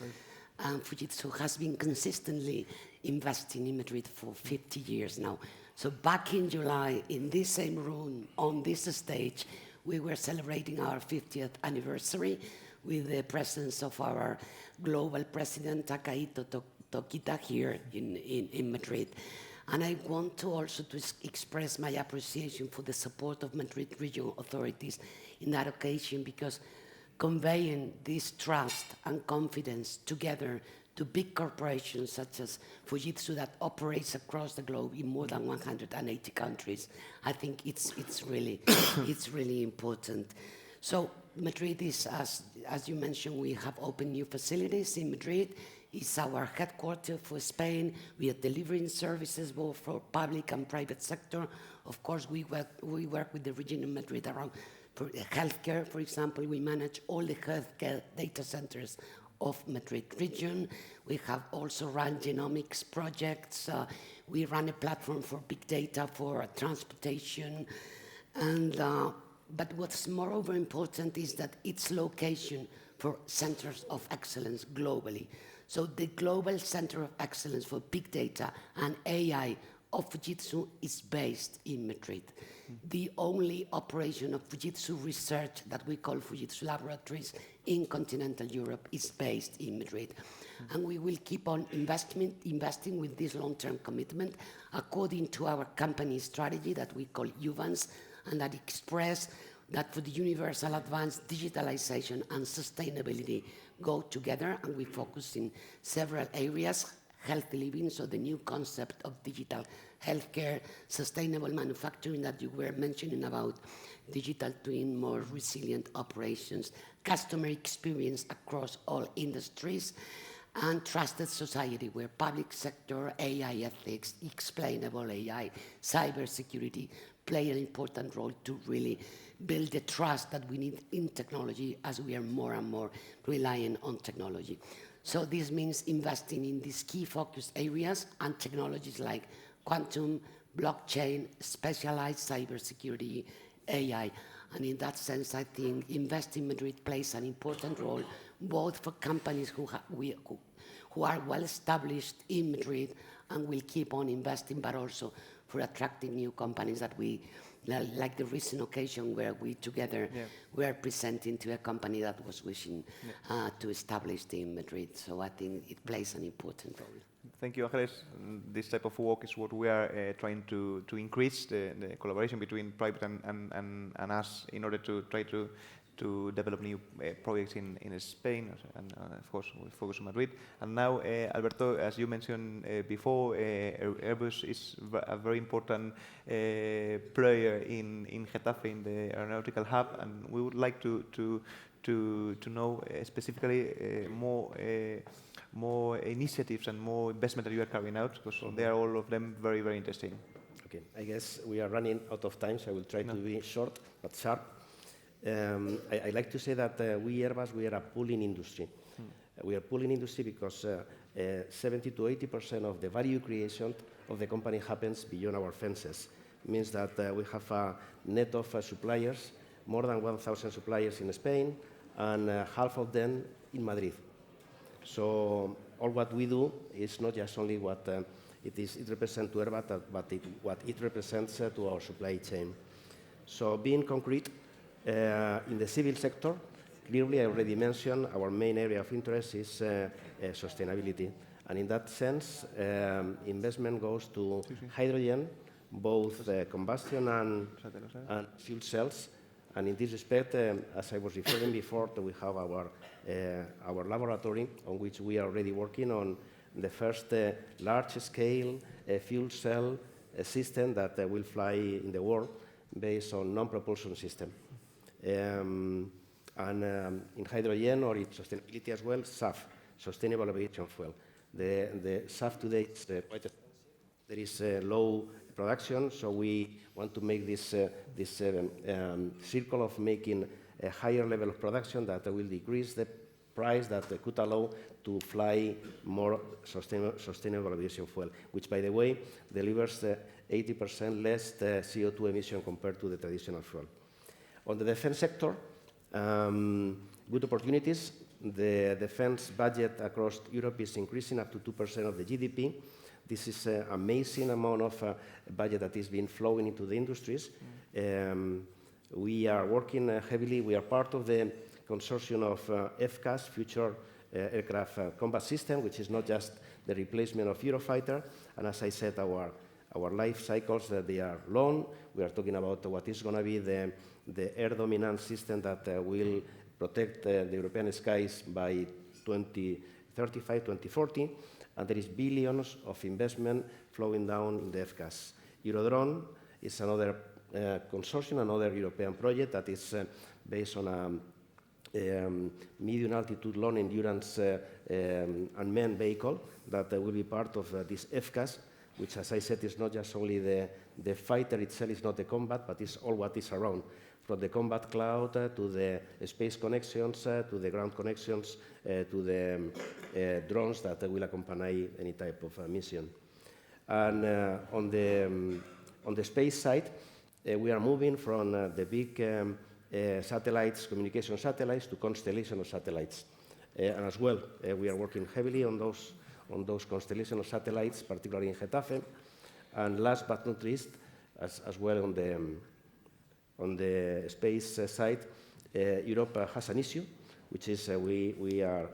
Speaker 4: And FUJITSU has been consistently investing in Madrid for 50 years now. So back in July, in this same room, on this stage, we were celebrating our 50th anniversary with the presence of our global president, Takahito Tokita, here in Madrid. And I want to also express my appreciation for the support of Madrid regional authorities in that occasion, because conveying this trust and confidence together to big corporations such as FUJITSU that operates across the globe in more than 180 countries, I think it's really it's really important. So Madrid is, as you mentioned, we have opened new facilities in Madrid. It's our headquarters for Spain. We are delivering services both for public and private sector. Of course, we work with the region of Madrid around for healthcare, for example. We manage all the healthcare data centers of Madrid region. We have also run genomics projects. We run a platform for big data for transportation. And, but what's moreover important is that its location for centers of excellence globally. So the global center of excellence for big data and AI of FUJITSU is based in Madrid. The only operation of FUJITSU research that we call FUJITSU laboratories in continental Europe is based in Madrid. And we will keep on investing with this long-term commitment according to our company strategy that we call UVANS, and that express that for the universal advanced digitalization and sustainability go together, and we focus in several areas. Healthy living, so the new concept of digital healthcare, sustainable manufacturing that you were mentioning about, digital twin, more resilient operations, customer experience across all industries, and trusted society where public sector, AI ethics, explainable AI, cybersecurity play an important role to really build the trust that we need in technology as we are more and more relying on technology. So this means investing in these key focus areas and technologies like quantum, blockchain, specialized cybersecurity, AI. And in that sense, I think Invest in Madrid plays an important role, both for companies who are well established in Madrid and will keep on investing, but also for attracting new companies that we, like the recent occasion where we together were presenting to a company that was wishing to establish in Madrid. So I think it plays an important role.
Speaker 2: Thank you, Ángeles. This type of work is what we are trying to increase, the collaboration between private and us in order to try to develop new projects in Spain, and of course we focus on Madrid. And now, Alberto, as you mentioned before, AIRBUS is a very important player in Getafe, in the aeronautical hub, and we would like to know specifically more initiatives and more investment that you are carrying out, because they are all of them very, very interesting.
Speaker 5: Okay, I guess we are running out of time, so I will try to be short but sharp. I like to say that we Airbus, we are a pooling industry. We are pooling industry because 70 to 80% of the value creation of the company happens beyond our fences. It means that we have a net of suppliers, more than 1,000 suppliers in Spain, and half of them in Madrid. So all what we do is not just only what it represents to Airbus, but what it represents to our supply chain. So being concrete, in the civil sector, Clearly, I already mentioned our main area of interest is sustainability. And in that sense, investment goes to hydrogen, both combustion and fuel cells. And in this respect, as I was referring before, we have our laboratory on which we are already working on the first large-scale fuel cell system that will fly in the world based on non-propulsion system. And in hydrogen or in sustainability as well, SAF, Sustainable Aviation Fuel. The SAF today is quite expensive. There is low production, so we want to make this circle of making a higher level of production that will decrease the price that could allow to fly more sustainable aviation fuel, which, by the way, delivers 80% less CO2 emission compared to the traditional fuel. On the defense sector, good opportunities. The defense budget across Europe is increasing up to 2% of the GDP. This is an amazing amount of budget that is being flowing into the industries. We are working heavily. We are part of the consortium of FCAS, Future Aircraft Combat System, which is not just the replacement of Eurofighter. And as I said, our life cycles, they are long. We are talking about what is going to be the air dominant system that will protect the European skies by 2035, 2040. And there is billions of investment flowing down in the FCAS. Eurodrone is another consortium, another European project that is based on a medium altitude, long endurance unmanned vehicle that will be part of this FCAS, which, as I said, is not just only the fighter itself, is not the combat, but it's all what is around, from the combat cloud to the space connections, to the ground connections, to the drones that will accompany any type of mission. And on the space side, we are moving from the big satellites, communication satellites, to constellation of satellites. And as well, we are working heavily on those constellation of satellites, particularly in Getafe. And last but not least, as well on the space side, Europe has an issue, which is we are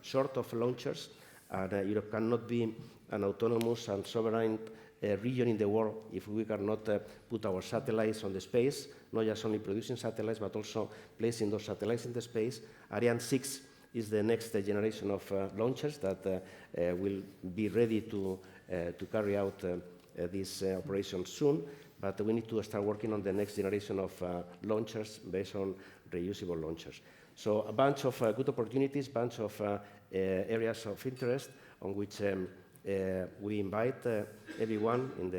Speaker 5: short of launchers, and Europe cannot be an autonomous and sovereign region in the world if we cannot put our satellites on the space, not just only producing satellites, but also placing those satellites in the space. Ariane 6 is the next generation of launchers that will be ready to carry out this operation soon. But we need to start working on the next generation of launchers based on reusable launchers. So a bunch of good opportunities, bunch of areas of interest on which we invite everyone in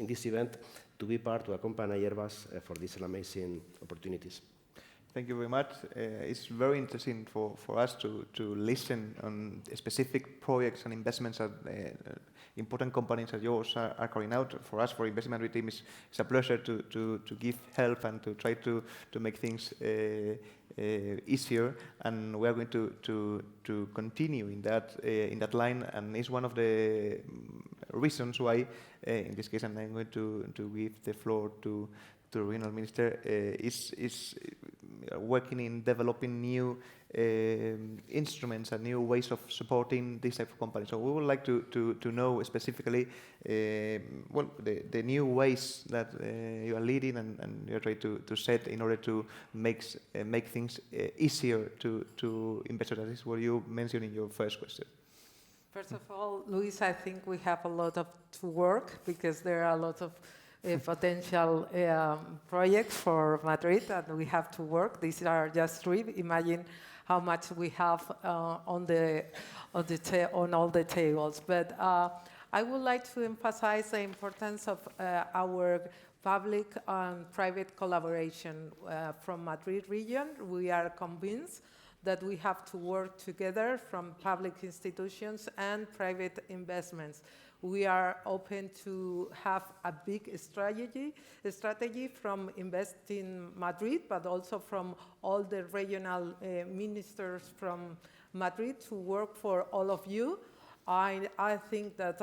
Speaker 5: this event to be part, to accompany AIRBUS for these amazing opportunities.
Speaker 2: Thank you very much. It's very interesting for us to listen on specific projects and investments that important companies as yours are carrying out. For us, for Investment Madrid team, it's a pleasure to give help and to try to make things easier. And we are going to continue in that line. And it's one of the reasons why, in this case, and I'm going to give the floor to the regional minister, is working in developing new instruments and new ways of supporting this type of companies. So we would like to know specifically, the new ways that you are leading and you are trying to set in order to make things easier to investors. That is what you mentioned in your first question.
Speaker 6: First of all, Luis, I think we have a lot to work because there are a lot of potential projects for Madrid, and we have to work. These are just three. Imagine how much we have on all the tables. But I would like to emphasize the importance of our public and private collaboration from Madrid region. We are convinced that we have to work together from public institutions and private investments. We are open to have a big strategy from Invest in Madrid, but also from all the regional ministers from Madrid to work for all of you. I think that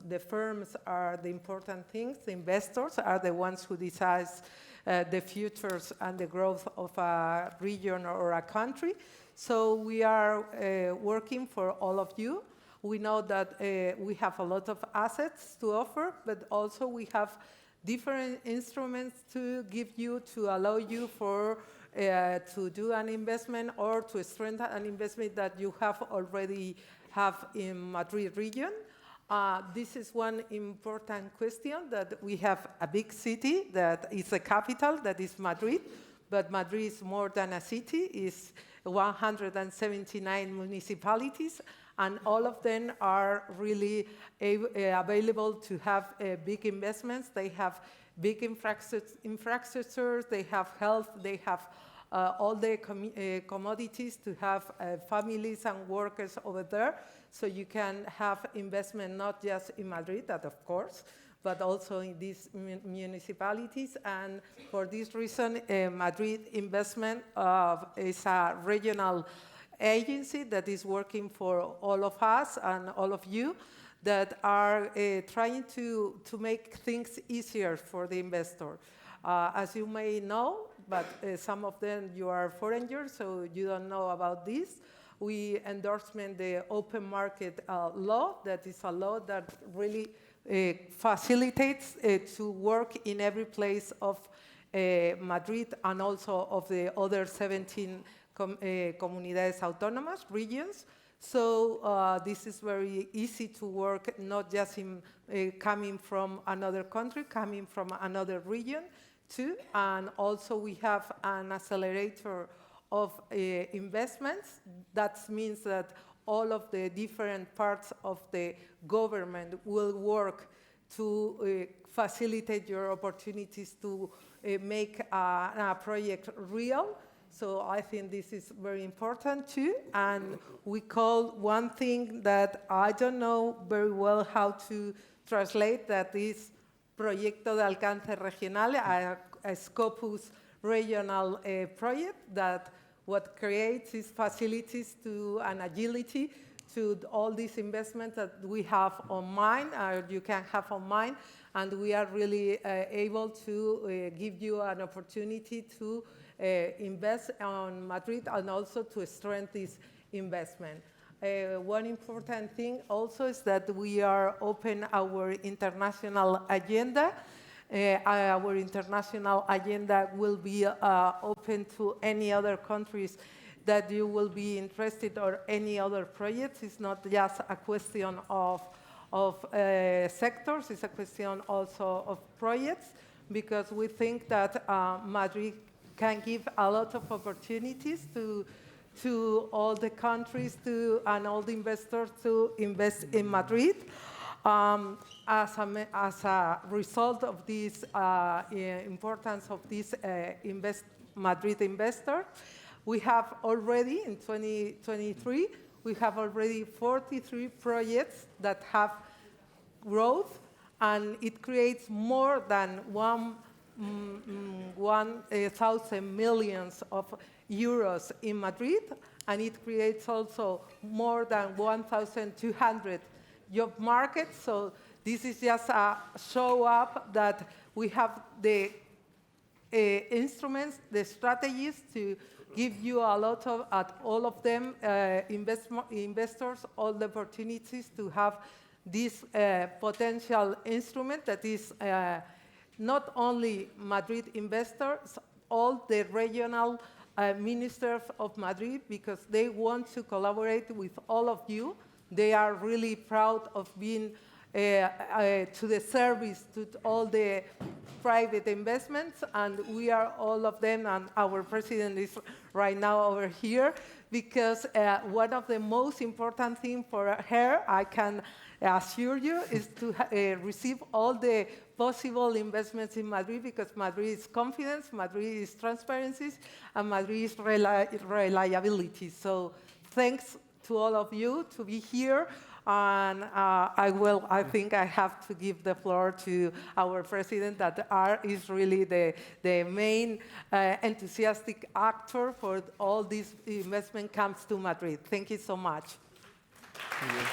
Speaker 6: the firms are the important things. The investors are the ones who decide the futures and the growth of a region or a country. So we are working for all of you. We know that we have a lot of assets to offer, but also we have different instruments to give you, to allow you for to do an investment or to strengthen an investment that you have already have in Madrid region. This is one important question, that we have a big city that is a capital, that is Madrid, but Madrid is more than a city. It's 179 municipalities, and all of them are really available to have big investments. They have big infrastructures, they have health, they have all the commodities to have families and workers over there. So you can have investment not just in Madrid, that of course, but also in these municipalities. And for this reason, Madrid Investment is a regional agency that is working for all of us and all of you that are trying to make things easier for the investor. As you may know, but some of them you are foreigners, so you don't know about this. We endorsement the open market law. That is a law that really facilitates to work in every place of Madrid and also of the other 17 comunidades autónomas, regions. So this is very easy to work, not just in coming from another country, coming from another region too. And also we have an accelerator of investments. That means that all of the different parts of the government will work to facilitate your opportunities to make a project real. So I think this is very important too. And we call one thing that I don't know very well how to translate, that is Proyecto de Alcance Regional, a Scopus regional project that what creates is facilities to an agility to all these investments that we have on mind, or you can have on mind, and we are really able to give you an opportunity to invest on Madrid and also to strengthen this investment. One important thing also is that we are open our international agenda. Our international agenda will be open to any other countries that you will be interested or any other projects. It's not just a question of sectors, it's a question also of projects, because we think that Madrid can give a lot of opportunities to all the countries and all the investors to invest in Madrid. As a result of this importance of this Madrid investor, we have already, in 2023, we have already 43 projects that have growth, and it creates more than 1,000 million of euros in Madrid, and it creates also more than 1,200 job markets. So this is just a show up that we have the instruments, the strategies to give you a lot of, all of them, investors, all the opportunities to have this potential instrument that is not only Madrid investors, all the regional ministers of Madrid, because they want to collaborate with all of you. They are really proud of being to the service to all the private investments, and we are all of them, and our president is right now over here, because one of the most important things for her, I can assure you, is to receive all the possible investments in Madrid, because Madrid is confidence, Madrid is transparency, and Madrid is reliability. So thanks to all of you to be here. And I think I have to give the floor to our president, that is really the main enthusiastic actor for all this investment comes to Madrid. Thank you so much.
Speaker 2: Thank you.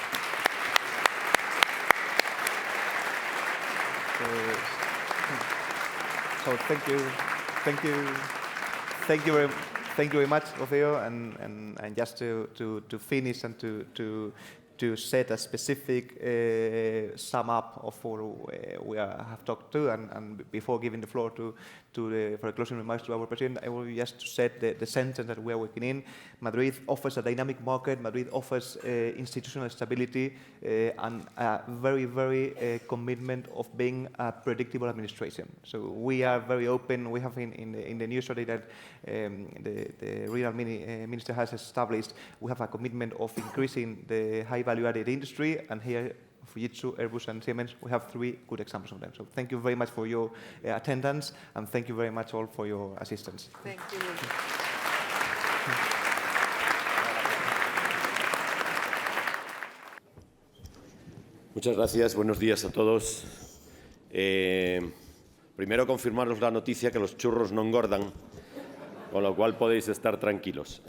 Speaker 2: So thank you. Thank you very much, Rocío. And just to finish and to set a specific sum up of what we have talked to, and before giving the floor for the closing remarks to our president, I will just set the sentence that we are working in. Madrid offers a dynamic market. Madrid offers institutional stability and a very commitment of being a predictable administration. So we are very open. We have in the new study that the regional minister has established, we have a commitment of increasing the high value-added industry, and here FUJITSU, AIRBUS and SIEMENS, we have 3 good examples of them. So thank you very much for your attendance, and thank you very much all for your assistance.
Speaker 6: Thank you.
Speaker 7: Muchas gracias. Buenos días a todos. Primero, confirmaros la noticia que los churros no engordan, con lo cual podéis estar tranquilos.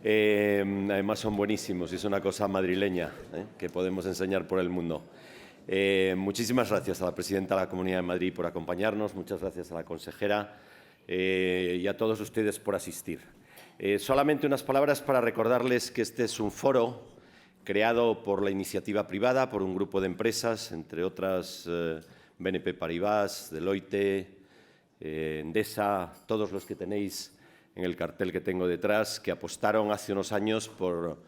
Speaker 7: Además son buenísimos y es una cosa madrileña que podemos enseñar por el mundo. Muchísimas gracias a la presidenta de la Comunidad de Madrid por acompañarnos, muchas gracias a la consejera y a todos ustedes por asistir. Solamente unas palabras para recordarles que este es un foro creado por la iniciativa privada, por un grupo de empresas, entre otras BNP Paribas, Deloitte, Endesa, todos los que tenéis en el cartel que tengo detrás, que apostaron hace unos años por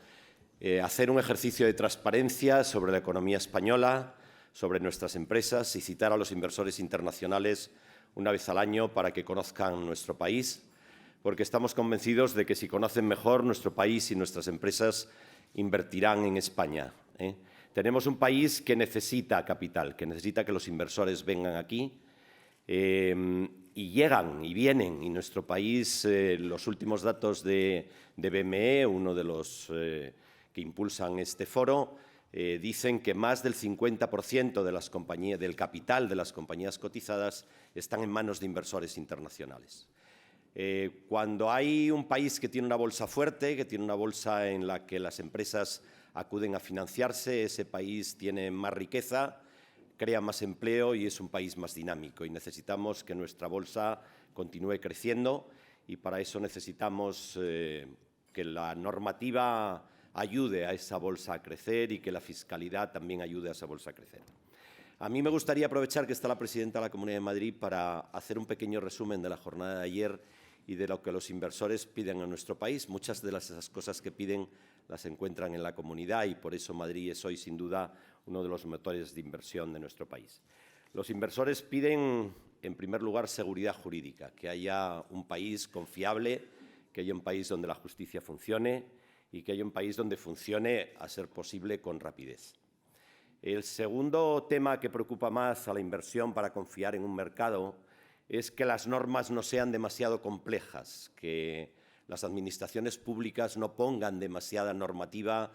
Speaker 7: hacer un ejercicio de transparencia sobre la economía española, sobre nuestras empresas y citar a los inversores internacionales una vez al año para que conozcan nuestro país, porque estamos convencidos de que si conocen mejor nuestro país y nuestras empresas, invertirán en España. Tenemos un país que necesita capital, que necesita que los inversores vengan aquí, y llegan y vienen. Y nuestro país, los últimos datos de BME, uno de los que impulsan este foro, dicen que más del 50% del capital de las compañías cotizadas están en manos de inversores internacionales. Cuando hay un país que tiene una bolsa fuerte, que tiene una bolsa en la que las empresas acuden a financiarse, ese país tiene más riqueza, crea más empleo y es un país más dinámico. Y necesitamos que nuestra bolsa continúe creciendo y para eso necesitamos que la normativa ayude a esa bolsa a crecer y que la fiscalidad también ayude a esa bolsa a crecer. A mí me gustaría aprovechar que está la presidenta de la Comunidad de Madrid para hacer un pequeño resumen de la jornada de ayer y de lo que los inversores piden a nuestro país. Muchas de esas cosas que piden las encuentran en la Comunidad y por eso Madrid es hoy, sin duda, uno de los motores de inversión de nuestro país. Los inversores piden, en primer lugar, seguridad jurídica, que haya un país confiable, que haya un país donde la justicia funcione y que haya un país donde funcione, a ser posible, con rapidez. El segundo tema que preocupa más a la inversión para confiar en un mercado es que las normas no sean demasiado complejas, que las administraciones públicas no pongan demasiada normativa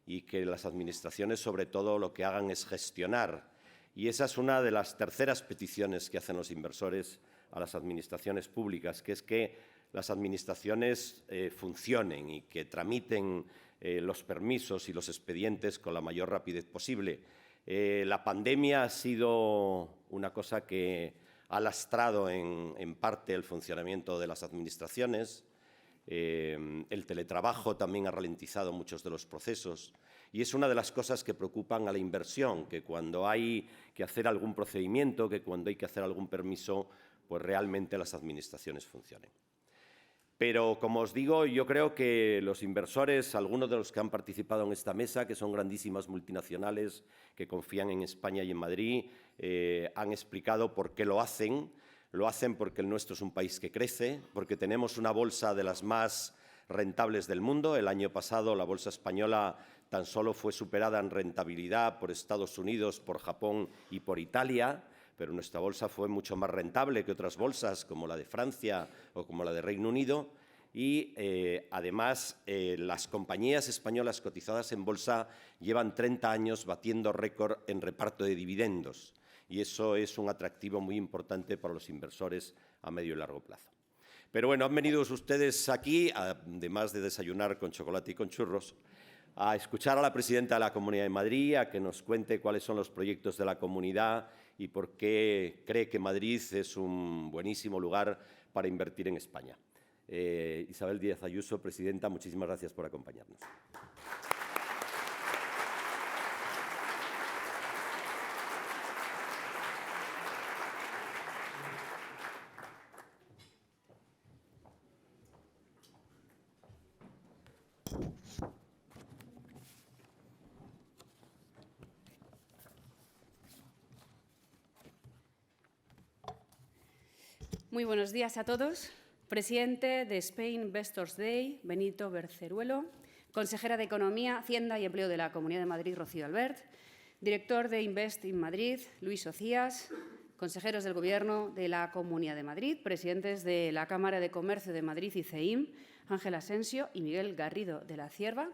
Speaker 7: y que las administraciones, sobre todo, lo que hagan es gestionar. Y esa es una de las terceras peticiones que hacen los inversores a las administraciones públicas, que es que las administraciones funcionen y que tramiten los permisos y los expedientes con la mayor rapidez posible. La pandemia ha sido una cosa que ha lastrado en parte el funcionamiento de las administraciones. El teletrabajo también ha ralentizado muchos de los procesos y es una de las cosas que preocupan a la inversión, que cuando hay que hacer algún procedimiento, que cuando hay que hacer algún permiso, pues realmente las administraciones funcionen. Pero, como os digo, yo creo que los inversores, algunos de los que han participado en esta mesa, que son grandísimas multinacionales que confían en España y en Madrid, han explicado por qué lo hacen. Lo hacen porque el nuestro es un país que crece, porque tenemos una bolsa de las más rentables del mundo. El año pasado la bolsa española tan solo fue superada en rentabilidad por Estados Unidos, por Japón y por Italia, pero nuestra bolsa fue mucho más rentable que otras bolsas como la de Francia o como la de Reino Unido. Y además las compañías españolas cotizadas en bolsa llevan 30 años batiendo récord en reparto de dividendos. Y eso es un atractivo muy importante para los inversores a medio y largo plazo. Pero bueno, han venido ustedes aquí, además de desayunar con chocolate y con churros, a escuchar a la presidenta de la Comunidad de Madrid, a que nos cuente cuáles son los proyectos de la Comunidad y por qué cree que Madrid es un buenísimo lugar para invertir en España. Isabel Díaz Ayuso, presidenta, muchísimas gracias por acompañarnos.
Speaker 8: Muy buenos días a todos. Presidente de Spain Investors Day, Benito Berceruelo. Consejera de Economía, Hacienda y Empleo de la Comunidad de Madrid, Rocío, Alberto. Director de INVEST IN Madrid, Luis Socías. Consejeros del Gobierno de la Comunidad de Madrid. Presidentes de la Cámara de Comercio de Madrid y CEIM, Ángeles y Miguel Garrido de la Cierva.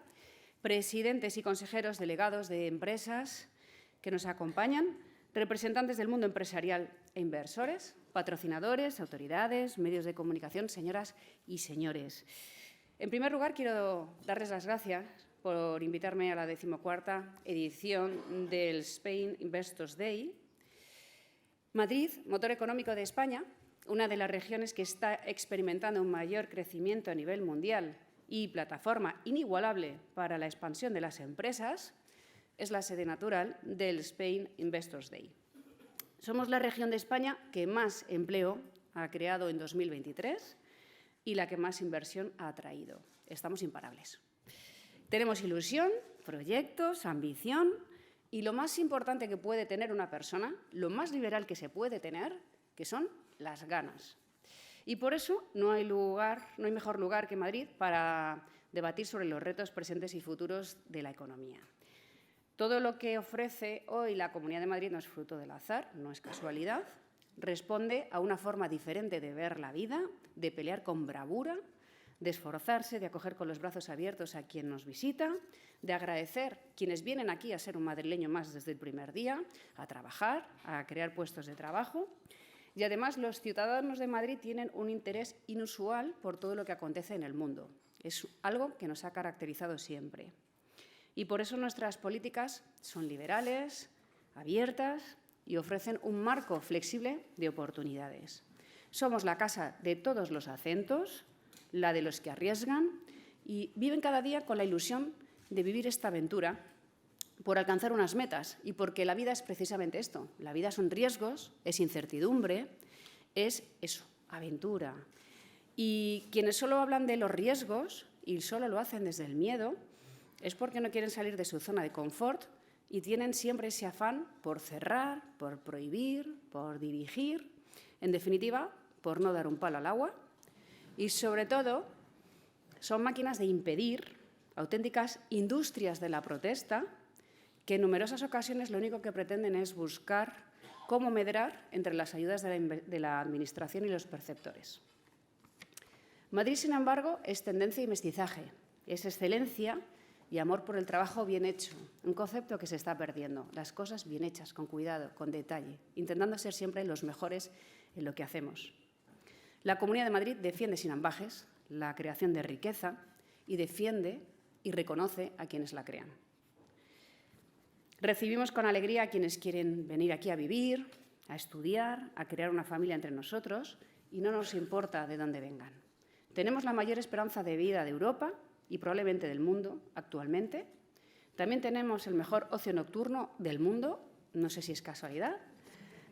Speaker 8: Presidentes y consejeros delegados de empresas que nos acompañan. Representantes del mundo empresarial e inversores, patrocinadores, autoridades, medios de comunicación, señoras y señores. En primer lugar, quiero darles las gracias por invitarme a la 14ª edición del Spain Investors Day. Madrid, motor económico de España, una de las regiones que está experimentando un mayor crecimiento a nivel mundial y plataforma inigualable para la expansión de las empresas, es la sede natural del Spain Investors Day. Somos la región de España que más empleo ha creado en 2023 y la que más inversión ha atraído. Estamos imparables. Tenemos ilusión, proyectos, ambición y lo más importante que puede tener una persona, lo más liberal que se puede tener, que son las ganas. Y por eso no hay mejor lugar que Madrid para debatir sobre los retos presentes y futuros de la economía. Todo lo que ofrece hoy la Comunidad de Madrid no es fruto del azar, no es casualidad, responde a una forma diferente de ver la vida, de pelear con bravura, de esforzarse, de acoger con los brazos abiertos a quien nos visita, de agradecer quienes vienen aquí a ser un madrileño más desde el primer día, a trabajar, a crear puestos de trabajo. Y además los ciudadanos de Madrid tienen un interés inusual por todo lo que acontece en el mundo. Es algo que nos ha caracterizado siempre. Y por eso nuestras políticas son liberales, abiertas y ofrecen un marco flexible de oportunidades. Somos la casa de todos los acentos, la de los que arriesgan y viven cada día con la ilusión de vivir esta aventura por alcanzar unas metas y porque la vida es precisamente esto. La vida son riesgos, es incertidumbre, es eso, aventura. Y quienes solo hablan de los riesgos y solo lo hacen desde el miedo, es porque no quieren salir de su zona de confort y tienen siempre ese afán por cerrar, por prohibir, por dirigir, en definitiva, por no dar un palo al agua. Y, sobre todo, son máquinas de impedir, auténticas industrias de la protesta, que en numerosas ocasiones lo único que pretenden es buscar cómo medrar entre las ayudas de la Administración y los perceptores. Madrid, sin embargo, es tendencia y mestizaje, es excelencia y amor por el trabajo bien hecho, un concepto que se está perdiendo. Las cosas bien hechas, con cuidado, con detalle, intentando ser siempre los mejores en lo que hacemos. La Comunidad de Madrid defiende sin ambajes la creación de riqueza y defiende y reconoce a quienes la crean. Recibimos con alegría a quienes quieren venir aquí a vivir, a estudiar, a crear una familia entre nosotros y no nos importa de dónde vengan. Tenemos la mayor esperanza de vida de Europa y probablemente del mundo actualmente. También tenemos el mejor ocio nocturno del mundo, no sé si es casualidad,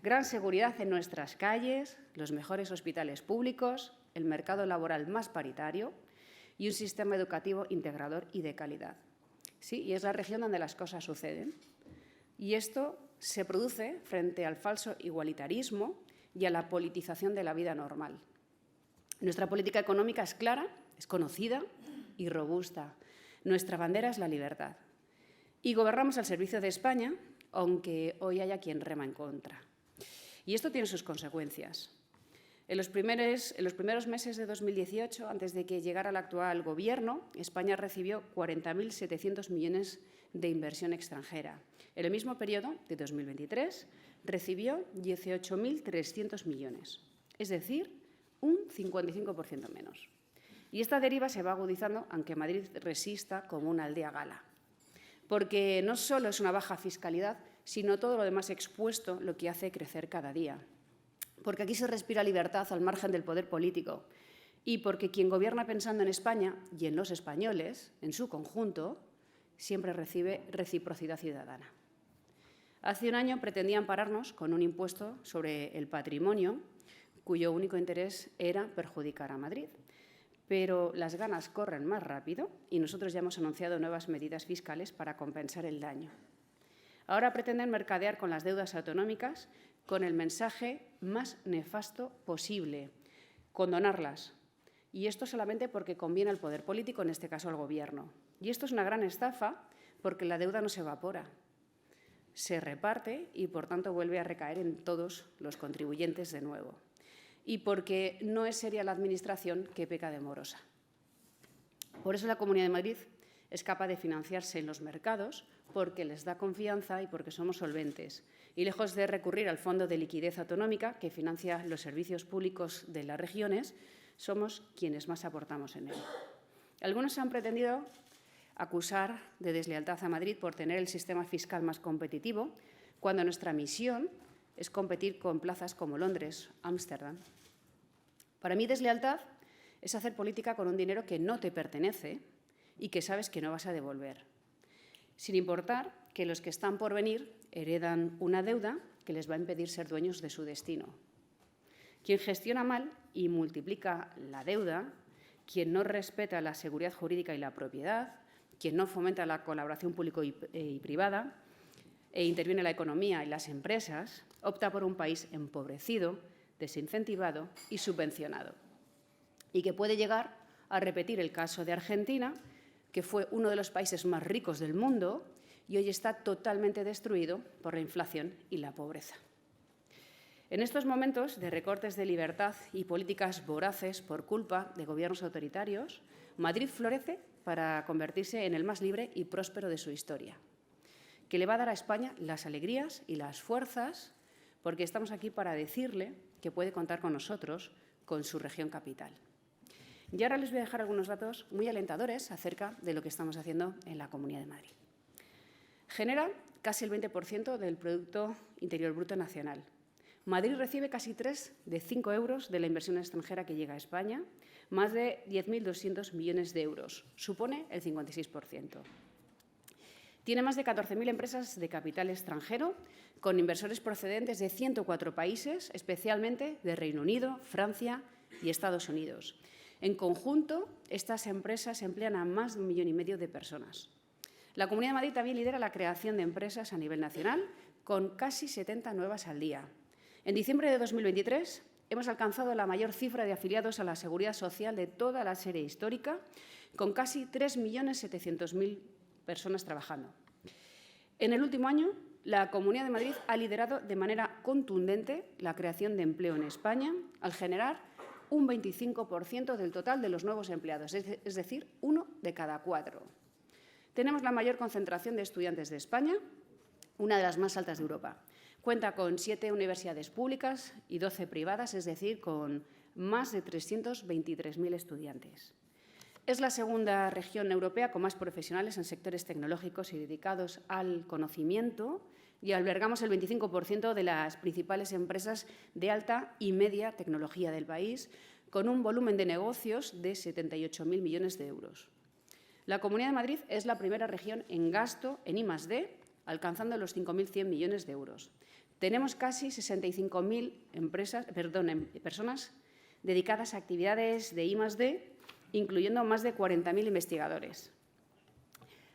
Speaker 8: gran seguridad en nuestras calles, los mejores hospitales públicos, el mercado laboral más paritario y un sistema educativo integrador y de calidad. Sí, y es la región donde las cosas suceden. Y esto se produce frente al falso igualitarismo y a la politización de la vida normal. Nuestra política económica es clara, es conocida y robusta. Nuestra bandera es la libertad. Y gobernamos al servicio de España, aunque hoy haya quien rema en contra. Y esto tiene sus consecuencias. En los primeros meses de 2018, antes de que llegara el actual Gobierno, España recibió 40.700 millones de inversión extranjera. En el mismo periodo de 2023, recibió 18.300 millones, es decir, un 55% menos. Y esta deriva se va agudizando, aunque Madrid resista como una aldea gala. Porque no solo es una baja fiscalidad, sino todo lo demás expuesto, lo que hace crecer cada día. Porque aquí se respira libertad al margen del poder político y porque quien gobierna pensando en España y en los españoles, en su conjunto, siempre recibe reciprocidad ciudadana. Hace un año pretendían pararnos con un impuesto sobre el patrimonio, cuyo único interés era perjudicar a Madrid. Pero las ganas corren más rápido y nosotros ya hemos anunciado nuevas medidas fiscales para compensar el daño. Ahora pretenden mercadear con las deudas autonómicas con el mensaje más nefasto posible, condonarlas. Y esto solamente porque conviene al poder político, en este caso al Gobierno. Y esto es una gran estafa porque la deuda no se evapora, se reparte y, por tanto, vuelve a recaer en todos los contribuyentes de nuevo. Y porque no es seria la Administración, que peca de morosa. Por eso la Comunidad de Madrid es capaz de financiarse en los mercados, porque les da confianza y porque somos solventes. Y lejos de recurrir al Fondo de Liquidez Autonómica, que financia los servicios públicos de las regiones, somos quienes más aportamos en él. Algunos han pretendido acusar de deslealtad a Madrid por tener el sistema fiscal más competitivo, cuando nuestra misión es competir con plazas como Londres, Ámsterdam. Para mí, deslealtad es hacer política con un dinero que no te pertenece y que sabes que no vas a devolver, sin importar que los que están por venir heredan una deuda que les va a impedir ser dueños de su destino. Quien gestiona mal y multiplica la deuda, quien no respeta la seguridad jurídica y la propiedad, quien no fomenta la colaboración público y privada e interviene en la economía y las empresas, opta por un país empobrecido, desincentivado y subvencionado. Y que puede llegar a repetir el caso de Argentina, que fue uno de los países más ricos del mundo y hoy está totalmente destruido por la inflación y la pobreza. En estos momentos de recortes de libertad y políticas voraces por culpa de gobiernos autoritarios, Madrid florece para convertirse en el más libre y próspero de su historia, que le va a dar a España las alegrías y las fuerzas, porque estamos aquí para decirle que puede contar con nosotros, con su región capital. Y ahora les voy a dejar algunos datos muy alentadores acerca de lo que estamos haciendo en la Comunidad de Madrid. Genera casi el 20% del Producto Interior Bruto Nacional. Madrid recibe casi 3 de 5 euros de la inversión extranjera que llega a España, más de 10.200 millones de euros. Supone el 56%. Tiene más de 14.000 empresas de capital extranjero, con inversores procedentes de 104 países, especialmente de Reino Unido, Francia y Estados Unidos. En conjunto, estas empresas emplean a más de 1,5 millones de personas. La Comunidad de Madrid también lidera la creación de empresas a nivel nacional, con casi 70 nuevas al día. En diciembre de 2023 hemos alcanzado la mayor cifra de afiliados a la Seguridad Social de toda la serie histórica, con casi 3.700.000 personas trabajando. En el último año, la Comunidad de Madrid ha liderado de manera contundente la creación de empleo en España, al generar un 25% del total de los nuevos empleados, es decir, 1 de cada 4. Tenemos la mayor concentración de estudiantes de España, una de las más altas de Europa. Cuenta con 7 universidades públicas y 12 privadas, es decir, con más de 323.000 estudiantes. Es la segunda región europea con más profesionales en sectores tecnológicos y dedicados al conocimiento y albergamos el 25% de las principales empresas de alta y media tecnología del país, con un volumen de negocios de 78.000 millones de euros. La Comunidad de Madrid es la primera región en gasto en I+D, alcanzando los 5.100 millones de euros. Tenemos casi 65.000 personas dedicadas a actividades de I+D, incluyendo más de 40.000 investigadores.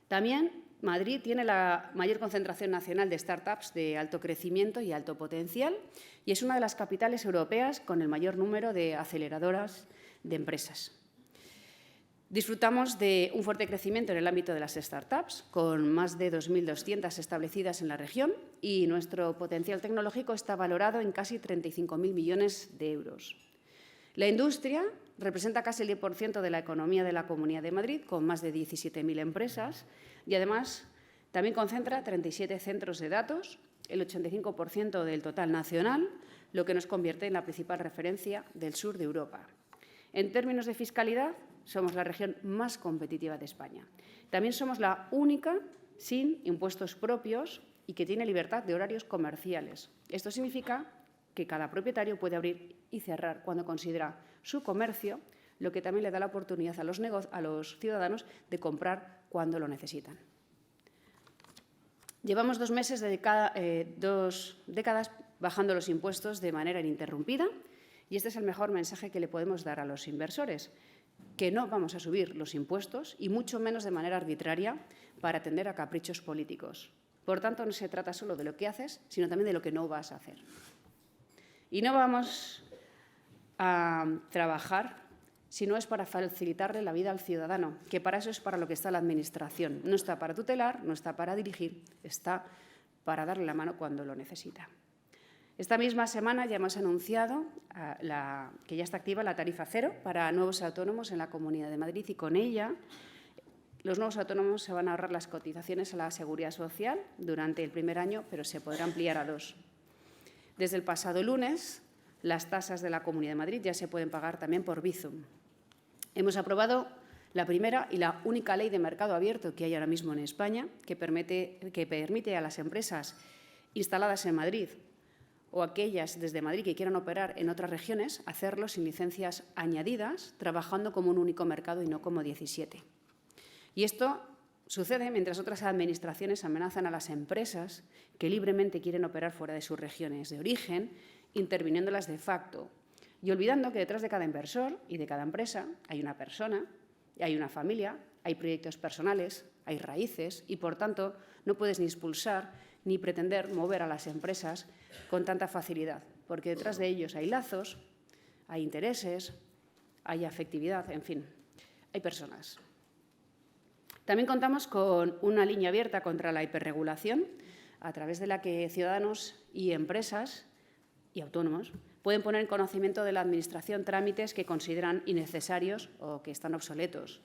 Speaker 8: También Madrid tiene la mayor concentración nacional de startups de alto crecimiento y alto potencial y es una de las capitales europeas con el mayor número de aceleradoras de empresas. Disfrutamos de un fuerte crecimiento en el ámbito de las startups, con más de 2.200 establecidas en la región y nuestro potencial tecnológico está valorado en casi 35.000 millones de euros. La industria representa casi el 10% de la economía de la Comunidad de Madrid, con más de 17.000 empresas y, además, también concentra 37 centros de datos, el 85% del total nacional, lo que nos convierte en la principal referencia del sur de Europa. En términos de fiscalidad, somos la región más competitiva de España. También somos la única sin impuestos propios y que tiene libertad de horarios comerciales. Esto significa que cada propietario puede abrir y cerrar cuando considera su comercio, lo que también le da la oportunidad a los ciudadanos de comprar cuando lo necesitan. Llevamos 2 meses, 2 décadas bajando los impuestos de manera ininterrumpida y este es el mejor mensaje que le podemos dar a los inversores, que no vamos a subir los impuestos y mucho menos de manera arbitraria para atender a caprichos políticos. Por tanto, no se trata solo de lo que haces, sino también de lo que no vas a hacer. Y no vamos a trabajar si no es para facilitarle la vida al ciudadano, que para eso es para lo que está la Administración. No está para tutelar, no está para dirigir, está para darle la mano cuando lo necesita. Esta misma semana ya hemos anunciado que ya está activa la tarifa cero para nuevos autónomos en la Comunidad de Madrid y con ella los nuevos autónomos se van a ahorrar las cotizaciones a la Seguridad Social durante el primer año, pero se podrá ampliar a 2. Desde el pasado lunes, las tasas de la Comunidad de Madrid ya se pueden pagar también por Bizum. Hemos aprobado la primera y la única ley de mercado abierto que hay ahora mismo en España, que permite a las empresas instaladas en Madrid o aquellas desde Madrid que quieran operar en otras regiones, hacerlo sin licencias añadidas, trabajando como un único mercado y no como 17. Y esto sucede mientras otras administraciones amenazan a las empresas que libremente quieren operar fuera de sus regiones de origen, interviniéndolas de facto y olvidando que detrás de cada inversor y de cada empresa hay una persona, hay una familia, hay proyectos personales, hay raíces y, por tanto, no puedes ni expulsar ni pretender mover a las empresas con tanta facilidad, porque detrás de ellos hay lazos, hay intereses, hay afectividad, en fin, hay personas. También contamos con una línea abierta contra la hiperregulación, a través de la que ciudadanos y empresas y autónomos pueden poner en conocimiento de la Administración trámites que consideran innecesarios o que están obsoletos.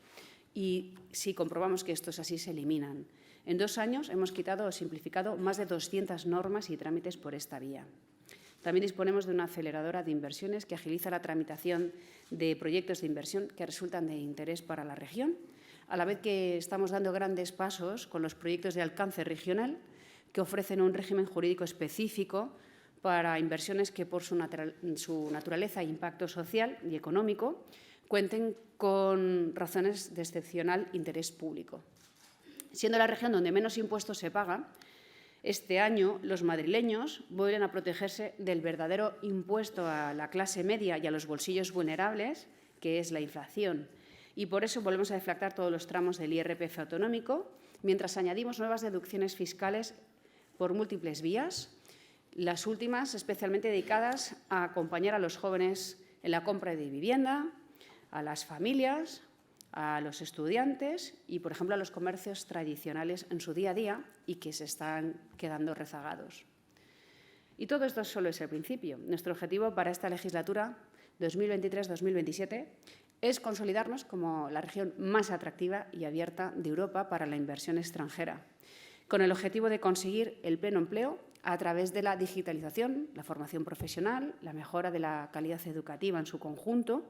Speaker 8: Y si comprobamos que esto es así, se eliminan. En 2 años hemos quitado o simplificado más de 200 normas y trámites por esta vía. También disponemos de una aceleradora de inversiones que agiliza la tramitación de proyectos de inversión que resultan de interés para la región, a la vez que estamos dando grandes pasos con los proyectos de alcance regional que ofrecen un régimen jurídico específico para inversiones que, por su naturaleza e impacto social y económico, cuenten con razones de excepcional interés público. Siendo la región donde menos impuestos se pagan, este año los madrileños vuelven a protegerse del verdadero impuesto a la clase media y a los bolsillos vulnerables, que es la inflación. Y por eso volvemos a deflactar todos los tramos del IRPF autonómico, mientras añadimos nuevas deducciones fiscales por múltiples vías, las últimas especialmente dedicadas a acompañar a los jóvenes en la compra de vivienda, a las familias, a los estudiantes y, por ejemplo, a los comercios tradicionales en su día a día y que se están quedando rezagados. Y todo esto solo es el principio. Nuestro objetivo para esta legislatura 2023-2027 es consolidarnos como la región más atractiva y abierta de Europa para la inversión extranjera, con el objetivo de conseguir el pleno empleo a través de la digitalización, la formación profesional, la mejora de la calidad educativa en su conjunto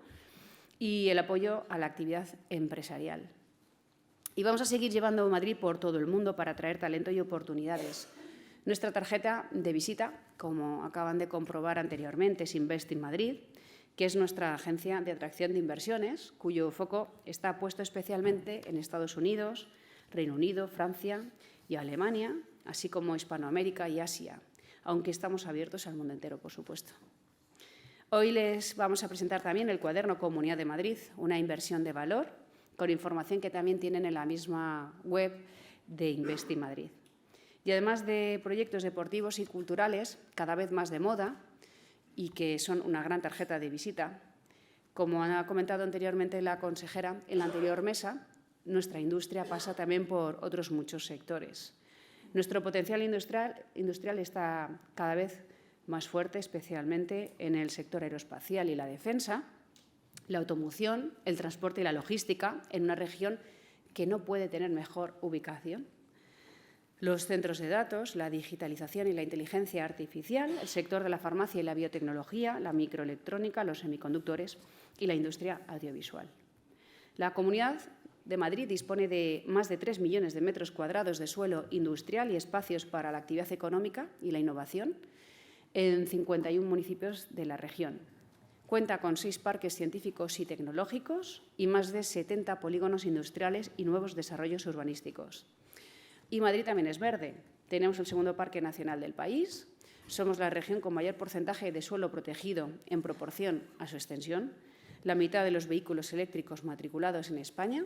Speaker 8: y el apoyo a la actividad empresarial. Y vamos a seguir llevando a Madrid por todo el mundo para atraer talento y oportunidades. Nuestra tarjeta de visita, como acaban de comprobar anteriormente, es INVEST IN Madrid, que es nuestra agencia de atracción de inversiones, cuyo foco está puesto especialmente en Estados Unidos, Reino Unido, Francia y Alemania, así como Hispanoamérica y Asia, aunque estamos abiertos al mundo entero, por supuesto. Hoy les vamos a presentar también el cuaderno Comunidad de Madrid, una inversión de valor, con información que también tienen en la misma web de INVEST IN Madrid. Y además de proyectos deportivos y culturales, cada vez más de moda, y que son una gran tarjeta de visita, como ha comentado anteriormente la consejera en la anterior mesa, nuestra industria pasa también por otros muchos sectores. Nuestro potencial industrial está cada vez más fuerte, especialmente en el sector aeroespacial y la defensa, la automoción, el transporte y la logística, en una región que no puede tener mejor ubicación. Los centros de datos, la digitalización y la inteligencia artificial, el sector de la farmacia y la biotecnología, la microelectrónica, los semiconductores y la industria audiovisual. La Comunidad de Madrid dispone de más de 3 millones de metros cuadrados de suelo industrial y espacios para la actividad económica y la innovación en 51 municipios de la región. Cuenta con 6 parques científicos y tecnológicos y más de 70 polígonos industriales y nuevos desarrollos urbanísticos. Y Madrid también es verde. Tenemos el segundo parque nacional del país. Somos la región con mayor porcentaje de suelo protegido en proporción a su extensión. La mitad de los vehículos eléctricos matriculados en España.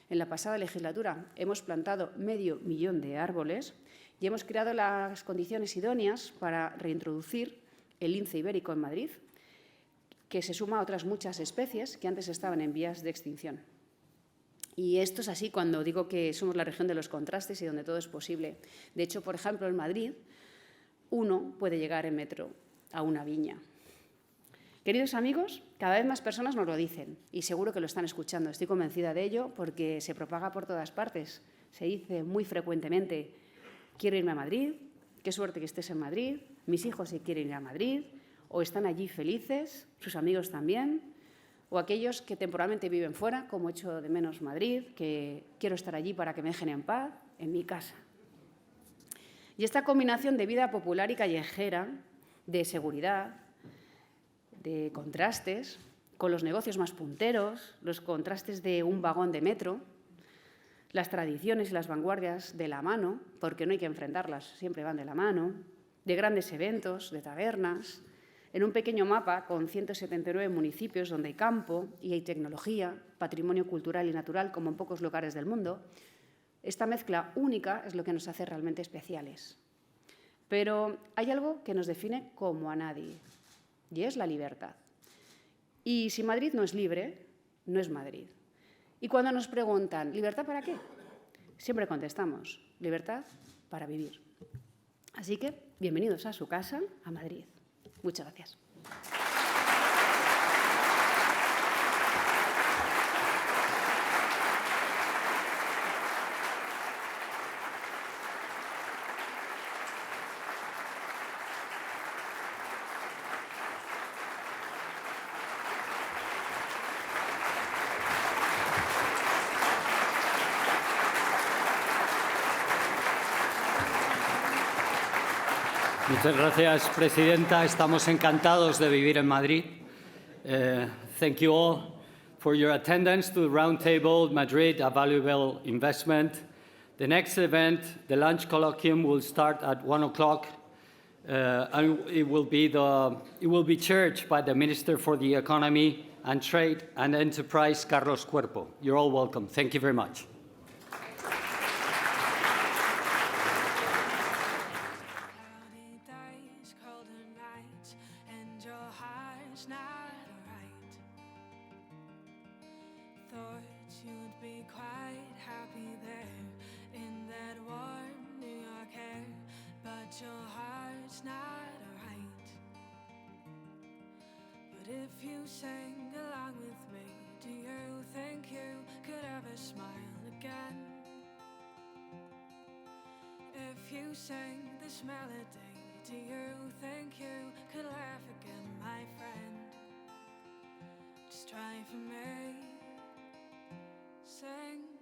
Speaker 8: En la pasada legislatura hemos plantado 500.000 de árboles y hemos creado las condiciones idóneas para reintroducir el lince ibérico en Madrid, que se suma a otras muchas especies que antes estaban en vías de extinción. Y esto es así cuando digo que somos la región de los contrastes y donde todo es posible. De hecho, por ejemplo, en Madrid, uno puede llegar en metro a una viña. Queridos amigos, cada vez más personas nos lo dicen y seguro que lo están escuchando. Estoy convencida de ello porque se propaga por todas partes. Se dice muy frecuentemente, quiero irme a Madrid, qué suerte que estés en Madrid, mis hijos se quieren ir a Madrid, o están allí felices, sus amigos también, o aquellos que temporalmente viven fuera, como echo de menos Madrid, que quiero estar allí para que me dejen en paz, en mi casa. Y esta combinación de vida popular y callejera, de seguridad, de contrastes, con los negocios más punteros, los contrastes de un vagón de metro, las tradiciones y las vanguardias de la mano, porque no hay que enfrentarlas, siempre van de la mano, de grandes eventos, de tabernas, en un pequeño mapa con 179 municipios donde hay campo y hay tecnología, patrimonio cultural y natural como en pocos lugares del mundo. Esta mezcla única es lo que nos hace realmente especiales. Pero hay algo que nos define como a nadie, y es la libertad. Y si Madrid no es libre, no es Madrid. Y cuando nos preguntan, ¿libertad para qué? Siempre contestamos, libertad para vivir. Así que, bienvenidos a su casa, a Madrid. Muchas gracias.
Speaker 1: Muchas gracias, Presidenta. Estamos encantados de vivir en Madrid. Thank you all for your attendance to the Roundtable Madrid, a valuable investment. The next event, the lunch colloquium, will start at 1 o'clock, and it will be chaired by the Minister for the Economy and Trade and Enterprise, Carlos Cuerpo. You're all welcome. Thank you very much.
Speaker 9: If you sing along with me, do you think you could ever smile again? If you sing this melody, do you think you could laugh again, my friend? Just try for me, sing.